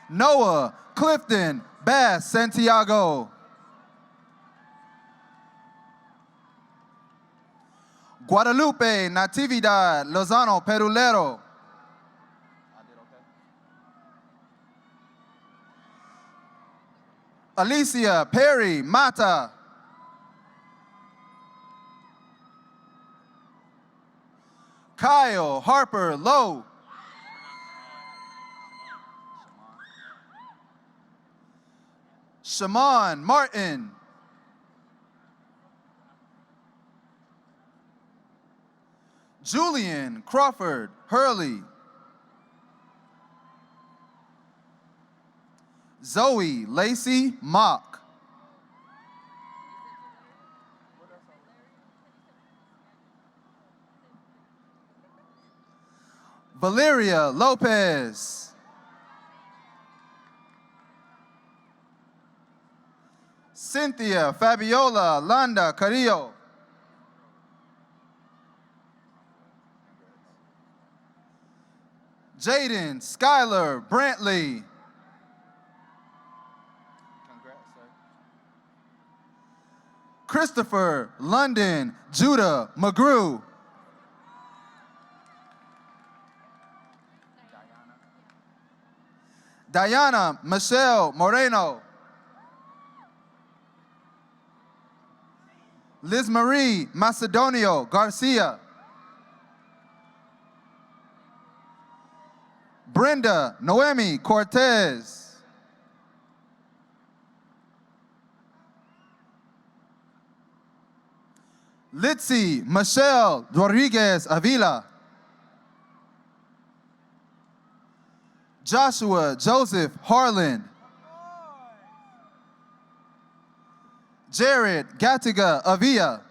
Noah Clifton Bass Santiago. Guadalupe Natividad Lozano Perulero. Alicia Perry Mata. Kyle Harper Lowe. Shaman Martin. Julian Crawford Hurley. Zoe Lacey Mock. Valeria Lopez. Cynthia Fabiola Landa Carrillo. Jaden Skylar Brantley. Congrats, sir. Christopher London Judah McGrew. Diana Michelle Moreno. Liz Marie Macedonio Garcia. Brenda Noemi Cortez. Litzy Michelle Rodriguez Avila. Joshua Joseph Harlan. Jared Gattiga Avila.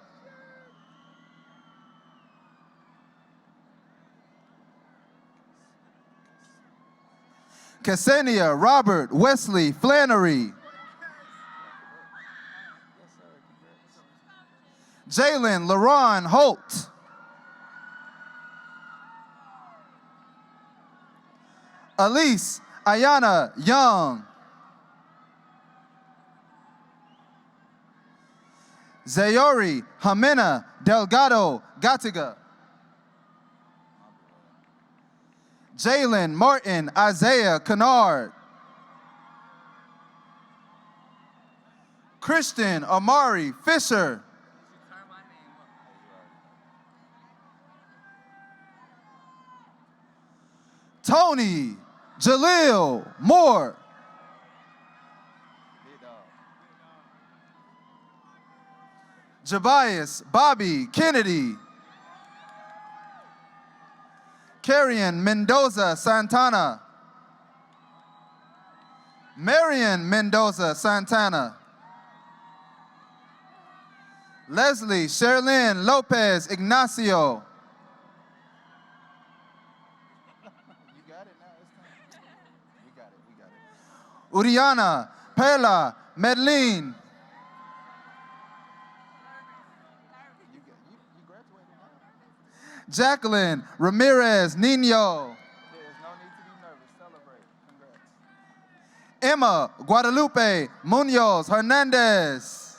Ksenia Robert Wesley Flannery. Jalen LaRon Holt. Elise Ayana Young. Zayori Jimena Delgado Gattiga. Jalen Martin Isaiah Kennard. Christian Amari Fisher. Tony Jaleel Moore. Jabias Bobby Kennedy. Carrion Mendoza Santana. Marion Mendoza Santana. Leslie Sherlyn Lopez Ignacio. You got it now, it's time. We got it. Uriana Perla Medellin. You graduated now. Jacqueline Ramirez Nino. There's no need to be nervous. Celebrate. Congrats. Emma Guadalupe Munoz Hernandez.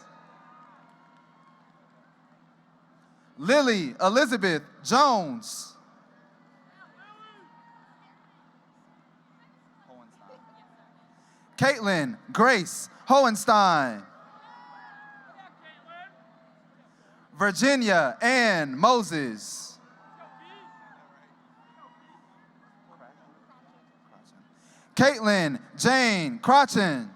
Lily Elizabeth Jones. Caitlin Grace Hohenstein. Virginia Ann Moses. Caitlin Jane Crotchen.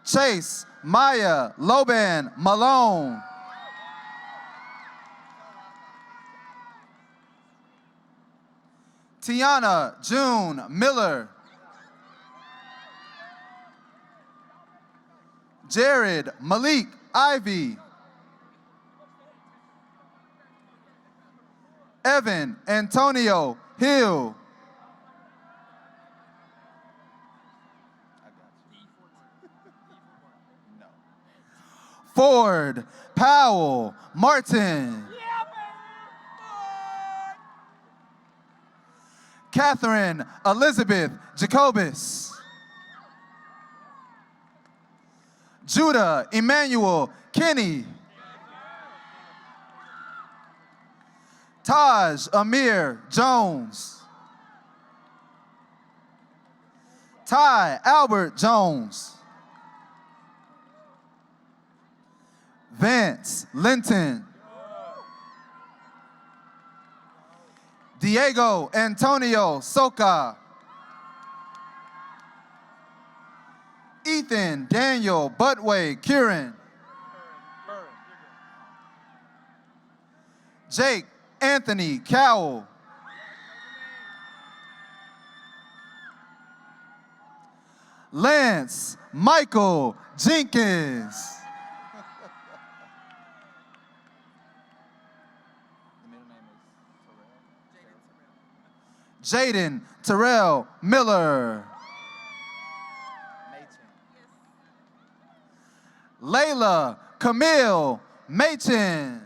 Chase Maya Loban Malone. Tiana June Miller. Jared Malik Ivy. Evan Antonio Hill. Ford Powell Martin. Catherine Elizabeth Jacobus. Judah Emmanuel Kinney. Taj Amir Jones. Ty Albert Jones. Vance Linton. Diego Antonio Soca. Ethan Daniel Butway Kieran. Jake Anthony Cowell. Lance Michael Jenkins. Jaden Terrell Miller. Layla Camille Machin.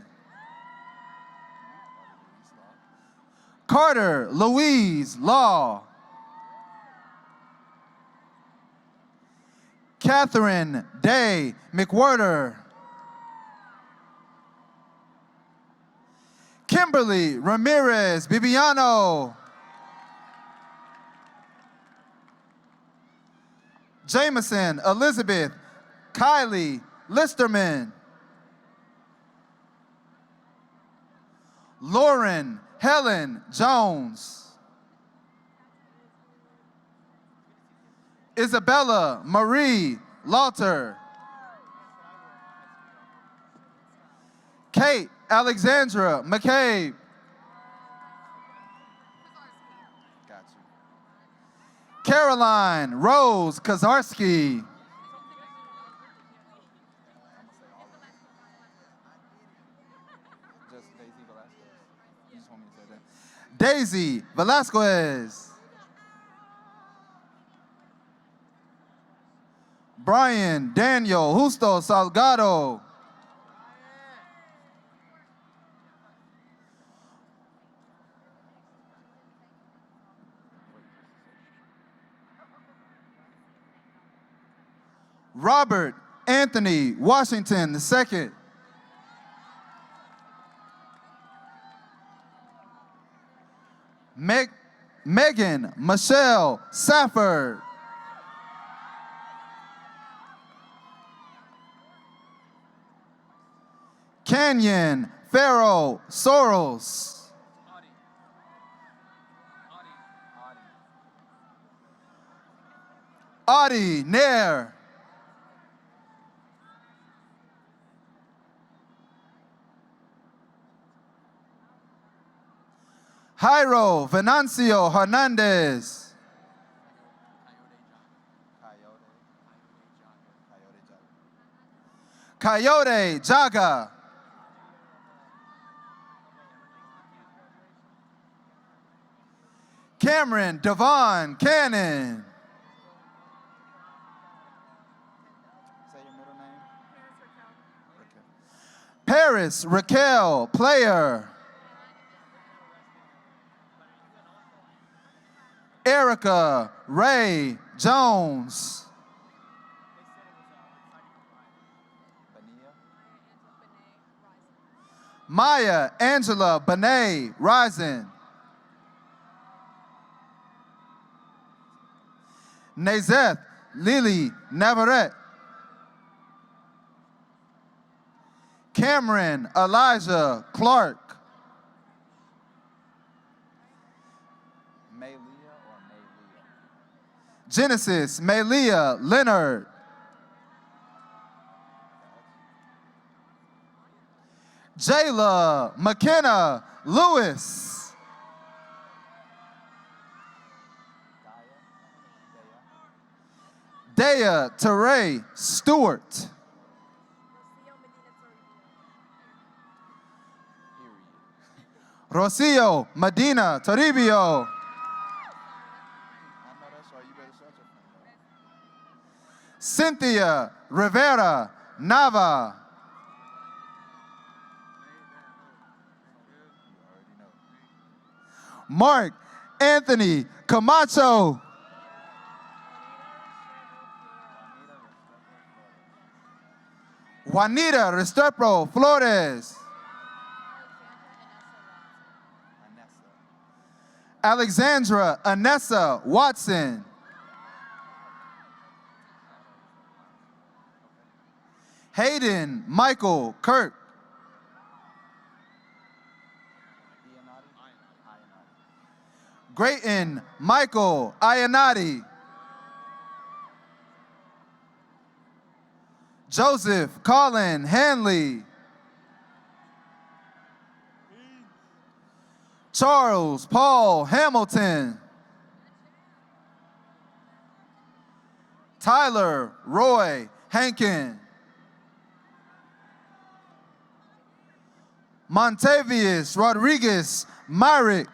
Carter Louise Law. Catherine Day McWhirter. Kimberly Ramirez Bibiano. Jameson Elizabeth Kylie Listerman. Lauren Helen Jones. Isabella Marie Lauter. Kate Alexandra McCabe. Got you. Caroline Rose Kazarski. Daisy Velasquez. Brian Daniel Justo Salgado. Robert Anthony Washington II. Megan Michelle Safford. Canyon Farrell Soros. Audie Nair. Jairo Venancio Hernandez. Coyote Jaga. Cameron Devon Cannon. Say your middle name. Paris Raquel Player. Erica Ray Jones. Maya Angela Benet Rising. Nazeth Lily Navarette. Cameron Elijah Clark. Genesis Malia Leonard. Jayla McKenna Lewis. Dea Teray Stewart. Rocio Medina Toribio. Cynthia Rivera Nava. Mark Anthony Camacho. Juanita Restrepo Flores. Alexandra Anessa Watson. Hayden Michael Kirk. Grayton Michael Ayanati. Joseph Colin Hanley. Charles Paul Hamilton. Tyler Roy Hankin. Montavious Rodriguez Myrick.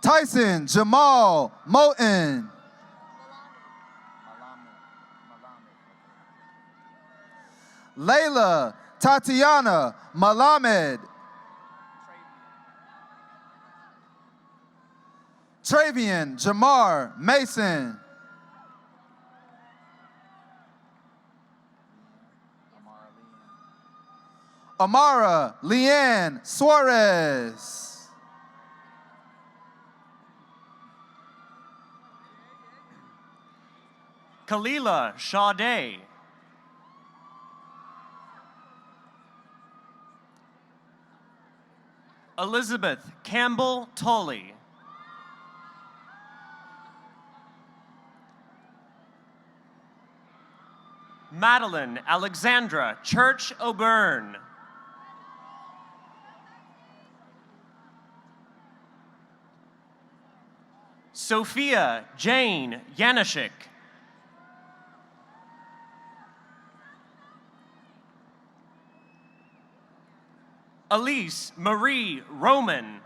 Tyson Jamal Moten. Layla Tatiana Malamed. Travian Jamar Mason. Amara Leanne Suarez. Kalila Sade. Elizabeth Campbell Tolley. Madeline Alexandra Church O'Byrne. Sophia Jane Yanishik. Elise Marie Roman.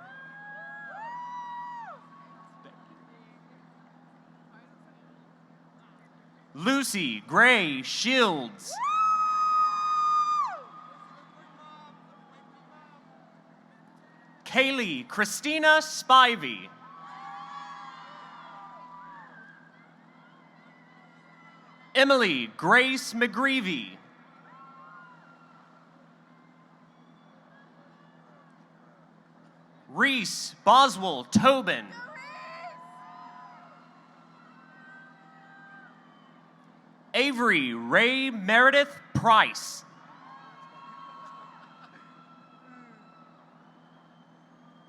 Lucy Gray Shields. Kaylee Christina Spivey. Emily Grace McGreevy. Reese Boswell Tobin. Avery Ray Meredith Price.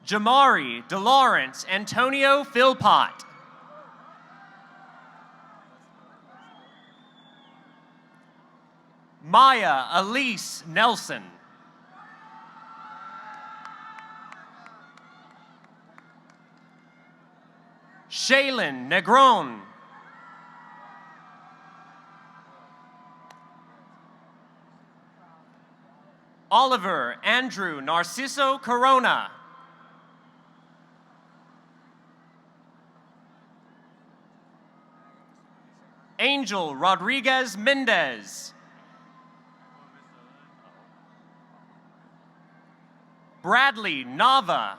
Jamari DeLawrence Antonio Philpott. Maya Elise Nelson. Shaylin Negron. Oliver Andrew Narciso Corona. Angel Rodriguez Mendez. Bradley Nava.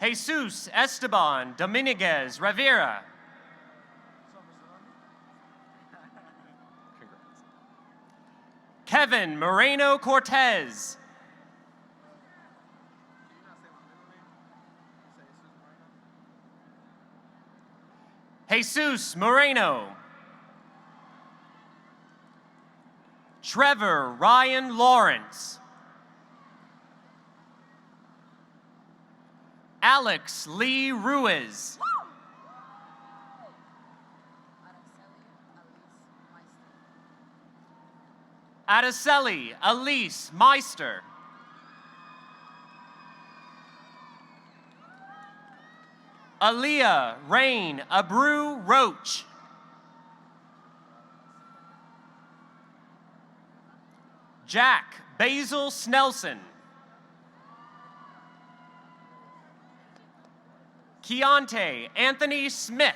Jesus Esteban Dominguez Rivera. Kevin Moreno Cortez. Jesus Moreno. Trevor Ryan Lawrence. Alex Lee Ruiz. Adeseli Elise Meister. Aaliyah Rain Abreu Roach. Jack Basil Snelson. Keontae Anthony Smith.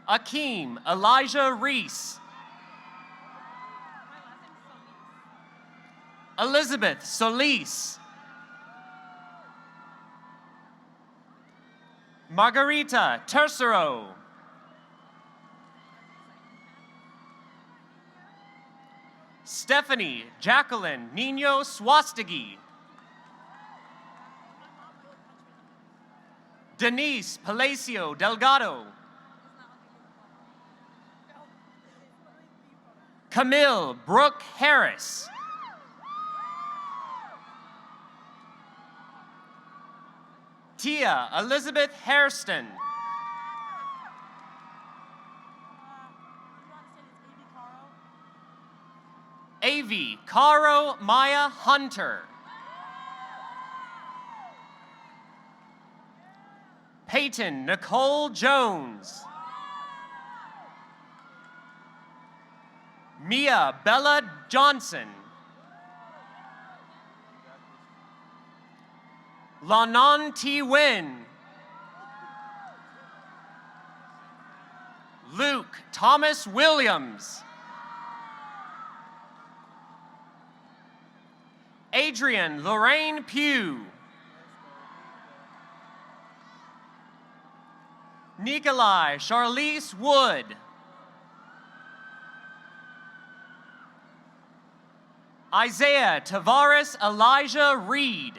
Akeem Elijah Reese. Elizabeth Solis. Margarita Tercero. Stephanie Jacqueline Nino Swastigi. Denise Palacio Delgado. Camille Brooke Harris. Tia Elizabeth Hairston. Avi Caro Maya Hunter. Peyton Nicole Jones. Mia Bella Johnson. Lanon T. Wynn. Luke Thomas Williams. Adrian Lorraine Pugh. Nikolai Charlize Wood. Isaiah Tavares Elijah Reed.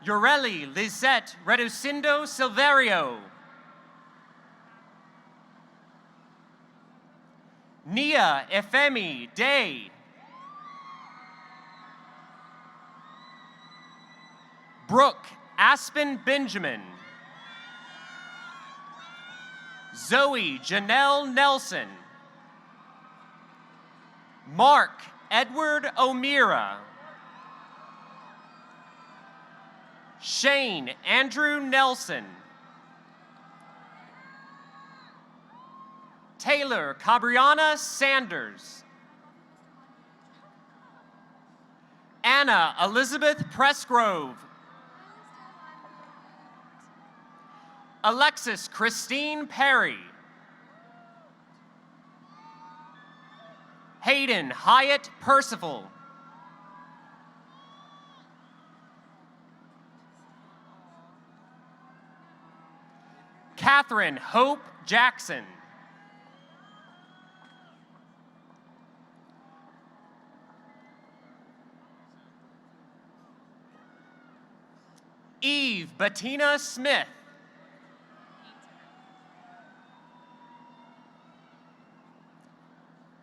Ureli Lisette Reducindo Silverio. Nia Efemi Day. Brooke Aspen Benjamin. Zoe Janelle Nelson. Mark Edward O'Meara. Shane Andrew Nelson. Taylor Cabriana Sanders. Anna Elizabeth Pressgrove. Alexis Christine Perry. Hayden Hyatt Percival. Catherine Hope Jackson. Eve Bettina Smith.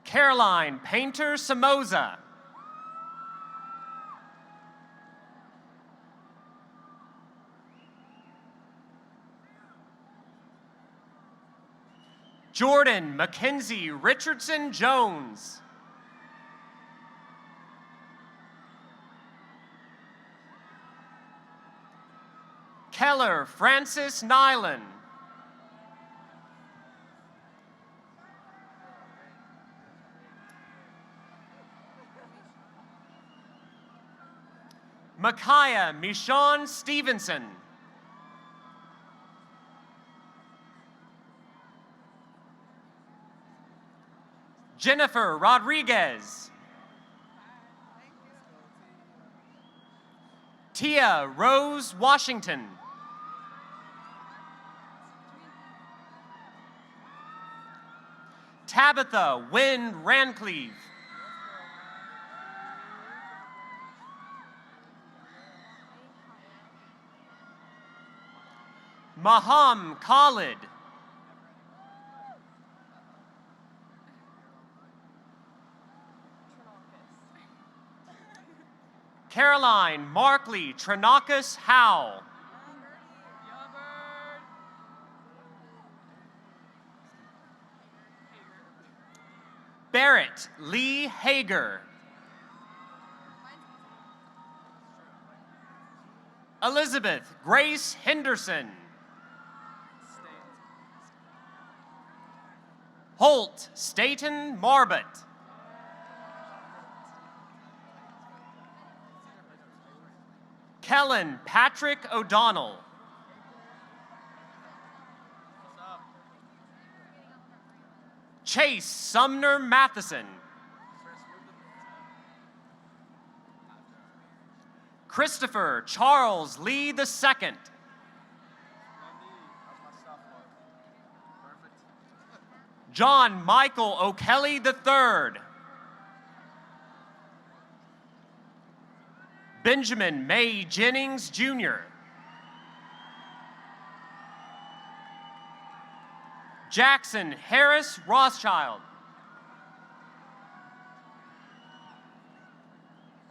Caroline Painter Somoza. Jordan Mackenzie Richardson Jones. Keller Francis Nyland. Micaiah Michonne Stevenson. Jennifer Rodriguez. Tia Rose Washington. Tabitha Wynn Rancleve. Maham Khalid. Caroline Markley Tranakis Howe. Barrett Lee Hager. Elizabeth Grace Henderson. Holt Staten Marbut. Kellen Patrick O'Donnell. Chase Sumner Matheson. Christopher Charles Lee II. John Michael O'Kelly III. Benjamin May Jennings Jr. Jackson Harris Rothschild.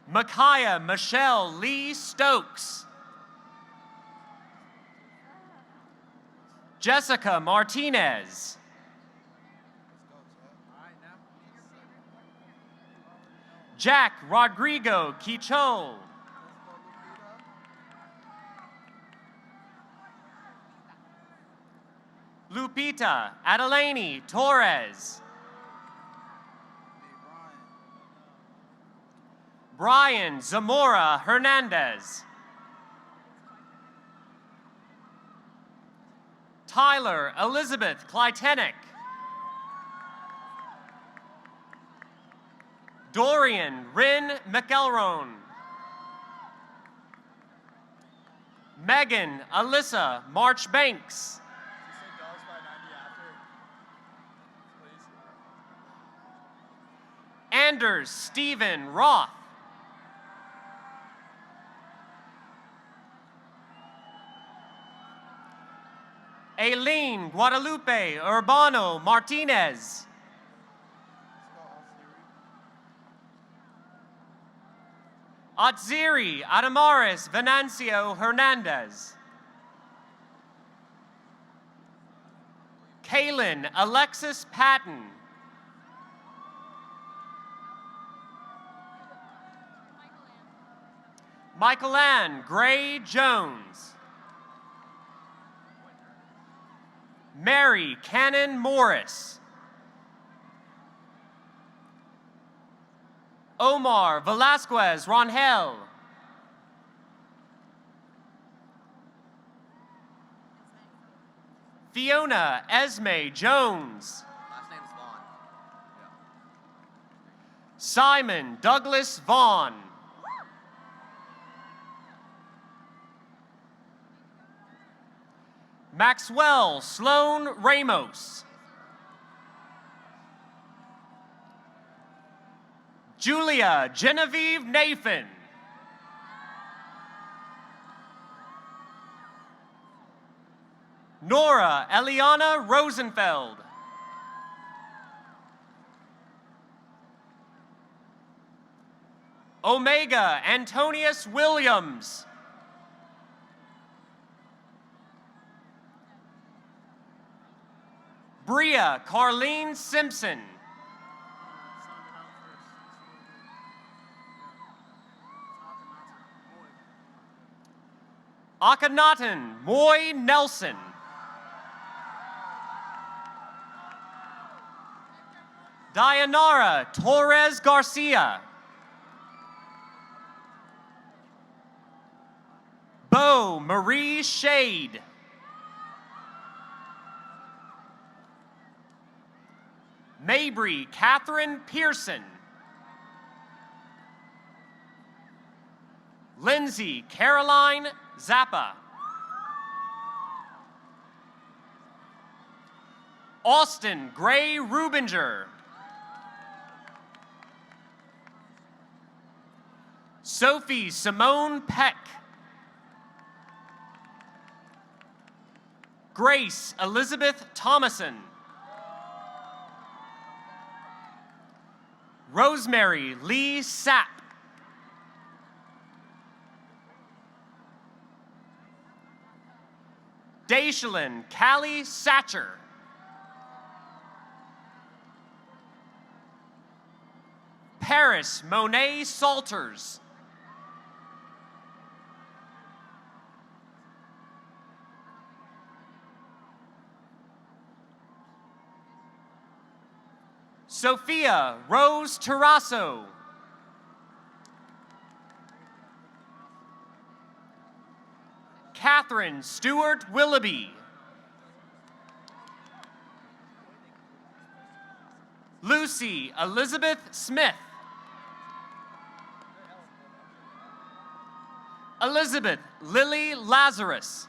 Micaiah Michelle Lee Stokes. Jessica Martinez. Jack Rodrigo Quichol. Lupita Adelaney Torres. Brian Zamora Hernandez. Tyler Elizabeth Kleitenik. Dorian Rin McElroan. Megan Alyssa Marchbanks. Anders Stephen Roth. Aileen Guadalupe Urbano Martinez. Atziri Adamaris Venancio Hernandez. Kaylin Alexis Patton. Michael Ann Gray Jones. Mary Cannon Morris. Omar Velasquez Rangel. Fiona Esme Jones. Last name's Vaughn. Simon Douglas Vaughn. Maxwell Sloan Ramos. Julia Genevieve Nathan. Nora Eliana Rosenfeld. Omega Antonius Williams. Bria Carlene Simpson. Akhenaten Moy Nelson. Dayanara Torres Garcia. Bo Marie Shade. Mabry Catherine Pearson. Lindsay Caroline Zappa. Austin Gray Rubinger. Sophie Simone Peck. Grace Elizabeth Thomason. Rosemary Lee Sapp. Daishalyn Callie Satcher. Paris Monet Salters. Sophia Rose Terrasso. Catherine Stewart Willoughby. Lucy Elizabeth Smith. Elizabeth Lily Lazarus.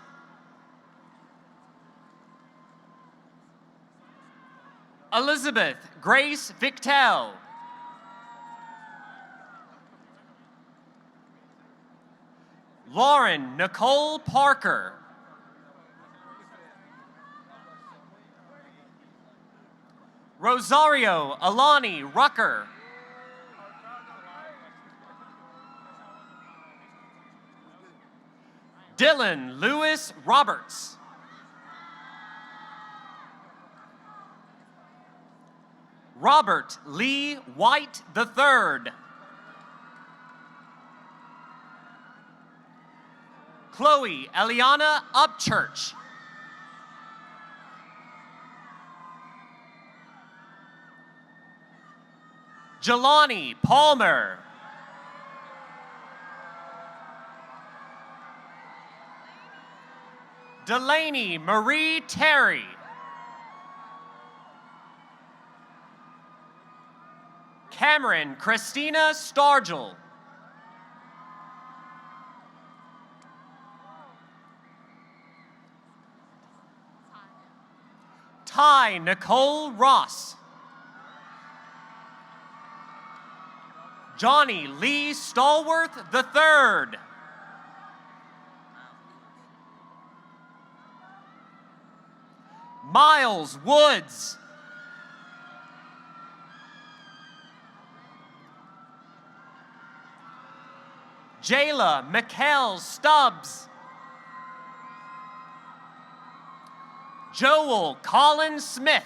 Elizabeth Grace Victel. Lauren Nicole Parker. Rosario Alani Rucker. Dylan Lewis Roberts. Robert Lee White III. Chloe Eliana Upchurch. Jelani Palmer. Delaney Marie Terry. Cameron Christina Stargel. Ty Nicole Ross. Johnny Lee Stallworth III. Miles Woods. Jayla McKell Stubbs. Joel Colin Smith.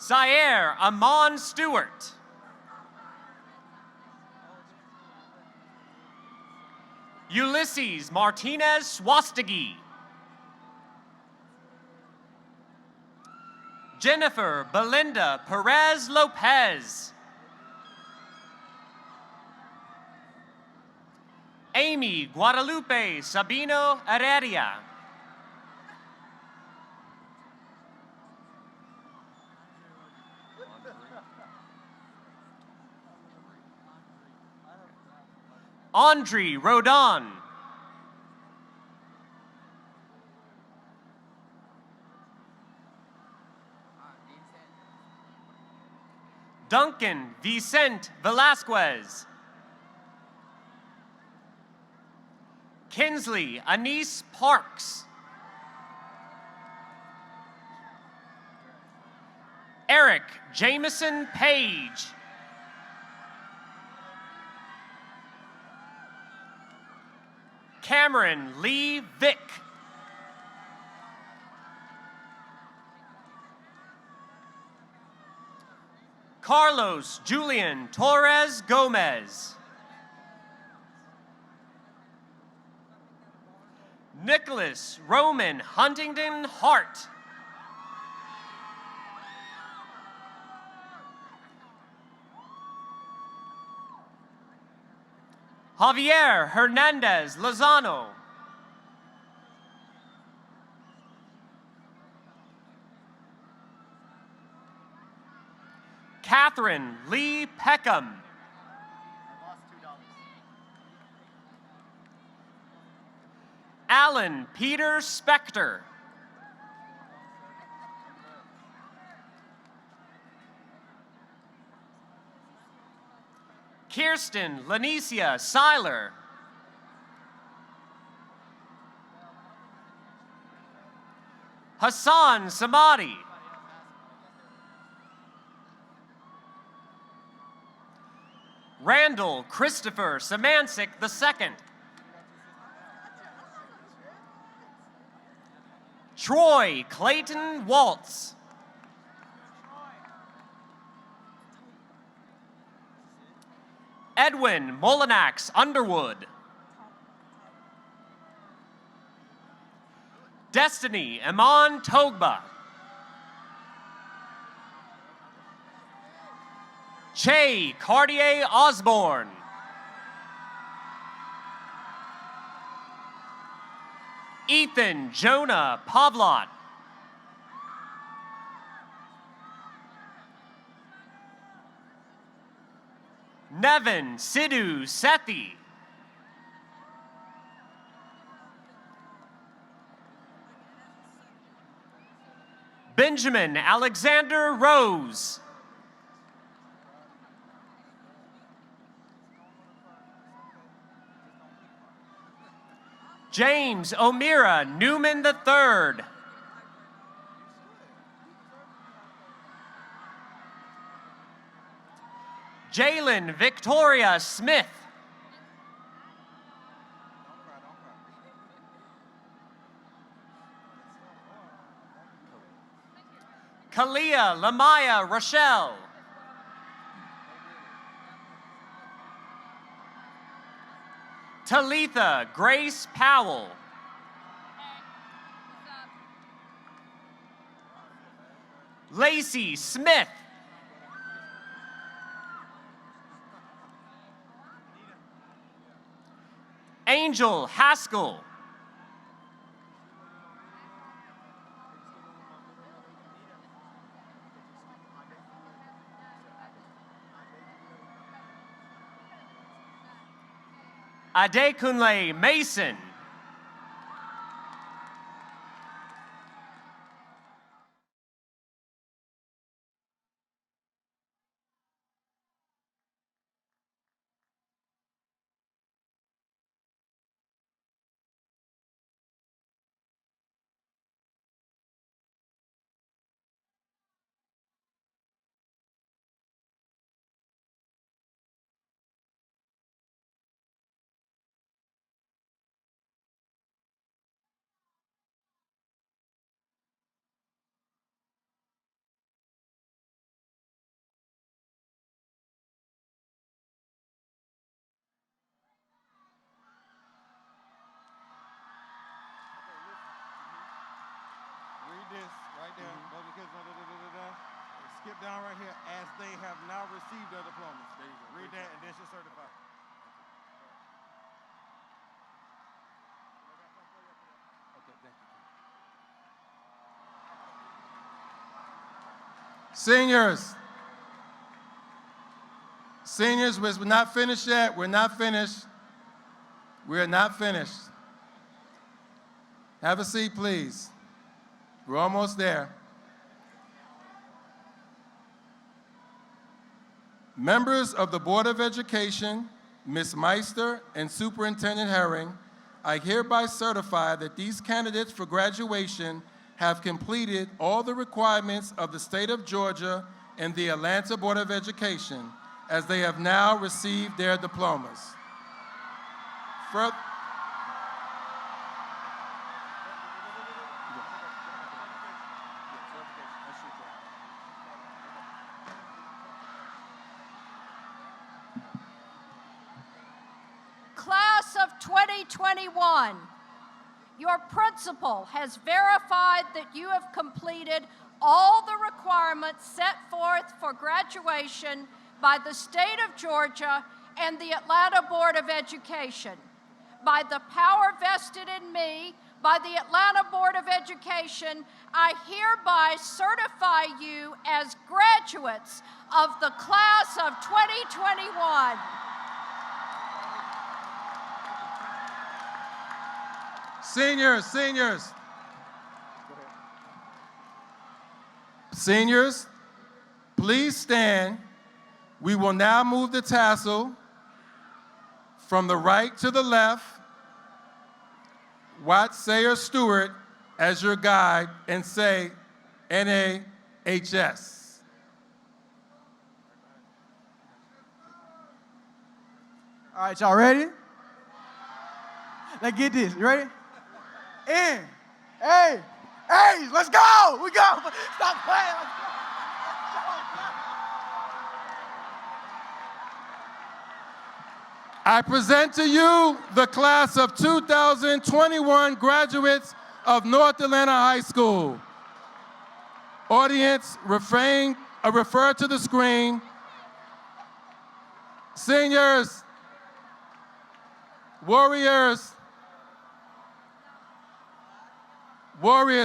Zaire Amon Stewart. Ulysses Martinez Swastigi. Jennifer Belinda Perez Lopez. Amy Guadalupe Sabino Heredia. Andre Rodon. Duncan Vicente Velasquez. Kinsley Anise Parks. Eric Jameson Page. Cameron Lee Vick. Carlos Julian Torres Gomez. Nicholas Roman Huntington Hart. Javier Hernandez Lozano. Catherine Lee Peckham. Alan Peter Spector. Kirsten Lanicia Seiler. Hassan Samadi. Randall Christopher Samancic II. Troy Clayton Waltz. Edwin Molinax Underwood. Destiny Iman Togba. Che Cartier Osborne. Ethan Jonah Pavlot. Nevin Sidhu Sethi. Benjamin Alexander Rose. James O'Meara Newman III. Jalen Victoria Smith. Kalia Lamaya Rochelle. Talitha Grace Powell. Lacey Smith. Angel Haskell. Adekunle Mason. Read this right there. Those are kids, skip down right here as they have now received their diplomas. There you go. Read that and then she'll certify. Okay, thank you. Seniors. Seniors, we're not finished yet. We're not finished. We're not finished. Have a seat, please. We're almost there. Members of the Board of Education, Ms. Meister and Superintendent Herring, I hereby certify that these candidates for graduation have completed all the requirements of the state of Georgia and the Atlanta Board of Education, as they have now received their diplomas. Class of 2021, your principal has verified that you have completed all the requirements set forth for graduation by the state of Georgia and the Atlanta Board of Education. By the power vested in me by the Atlanta Board of Education, I hereby certify you as graduates of the class of 2021. Seniors, please stand. We will now move the tassel from the right to the left. Watch Sayer Stewart as your guide and say NAHS. All right, y'all ready? Let's get this. You ready? In. Hey. Hey, let's go. We go. Stop playing. Let's go. I present to you the class of 2021 graduates of North Atlanta High School. Audience, refer to the screen. Seniors, warriors,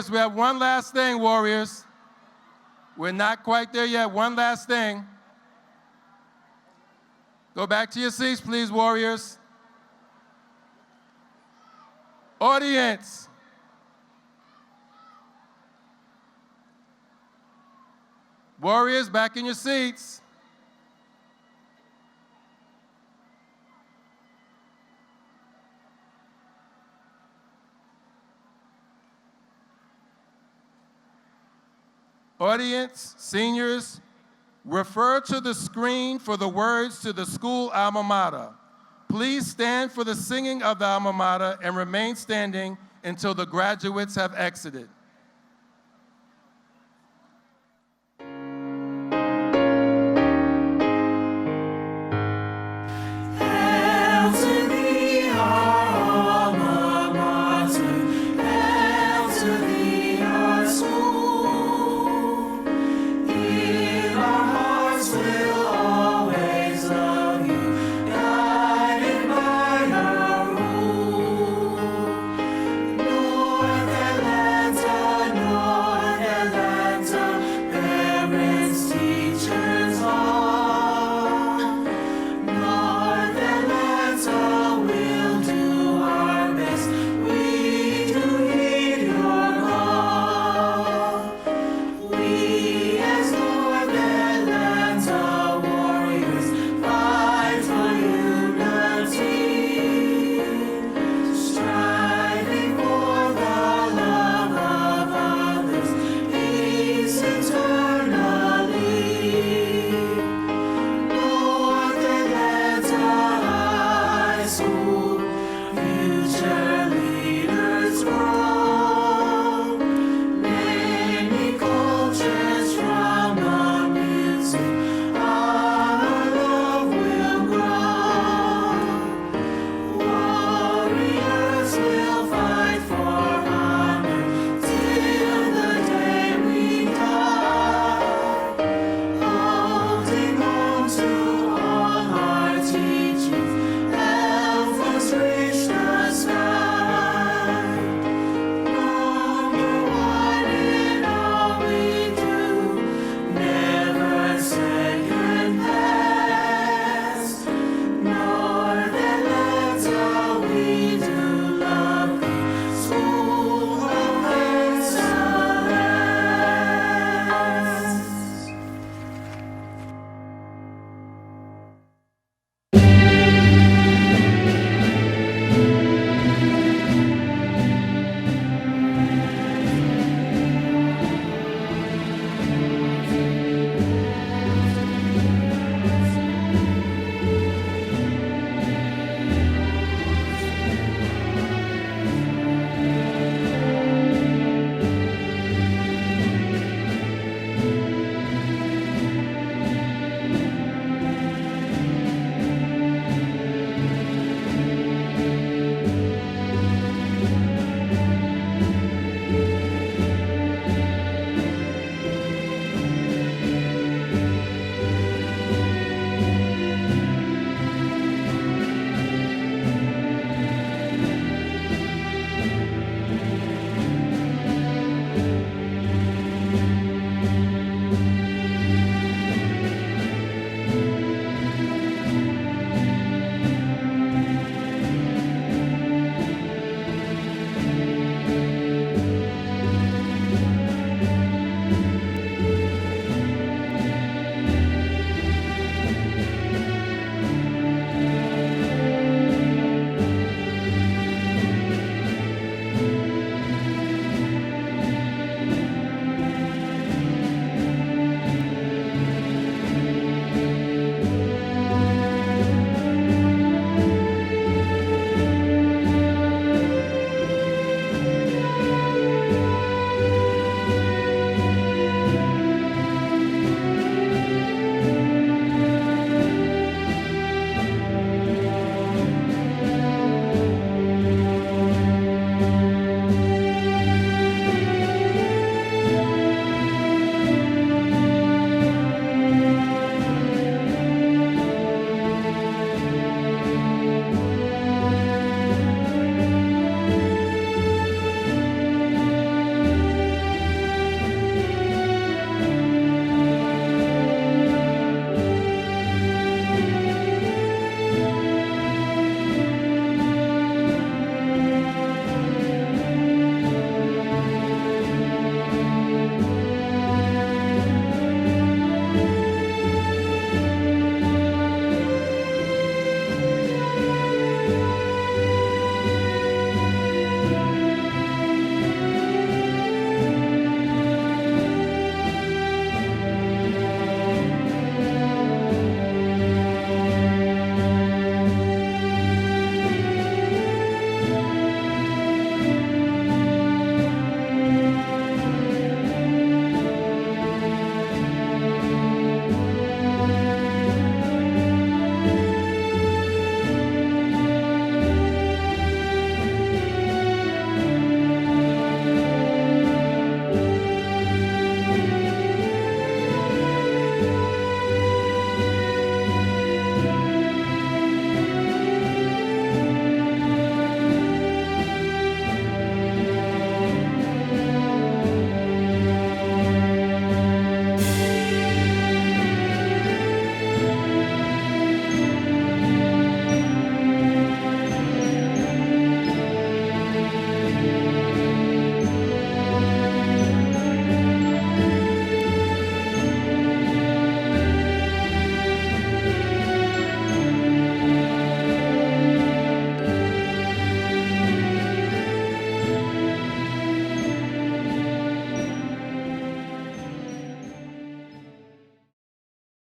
we have one last thing, warriors. We're not quite there yet. One last thing. Go back to your seats, please, warriors. Audience. Warriors, back in your seats. Audience, seniors, refer to the screen for the words to the school alma mater. Please stand for the singing of the alma mater and remain standing until the graduates have exited.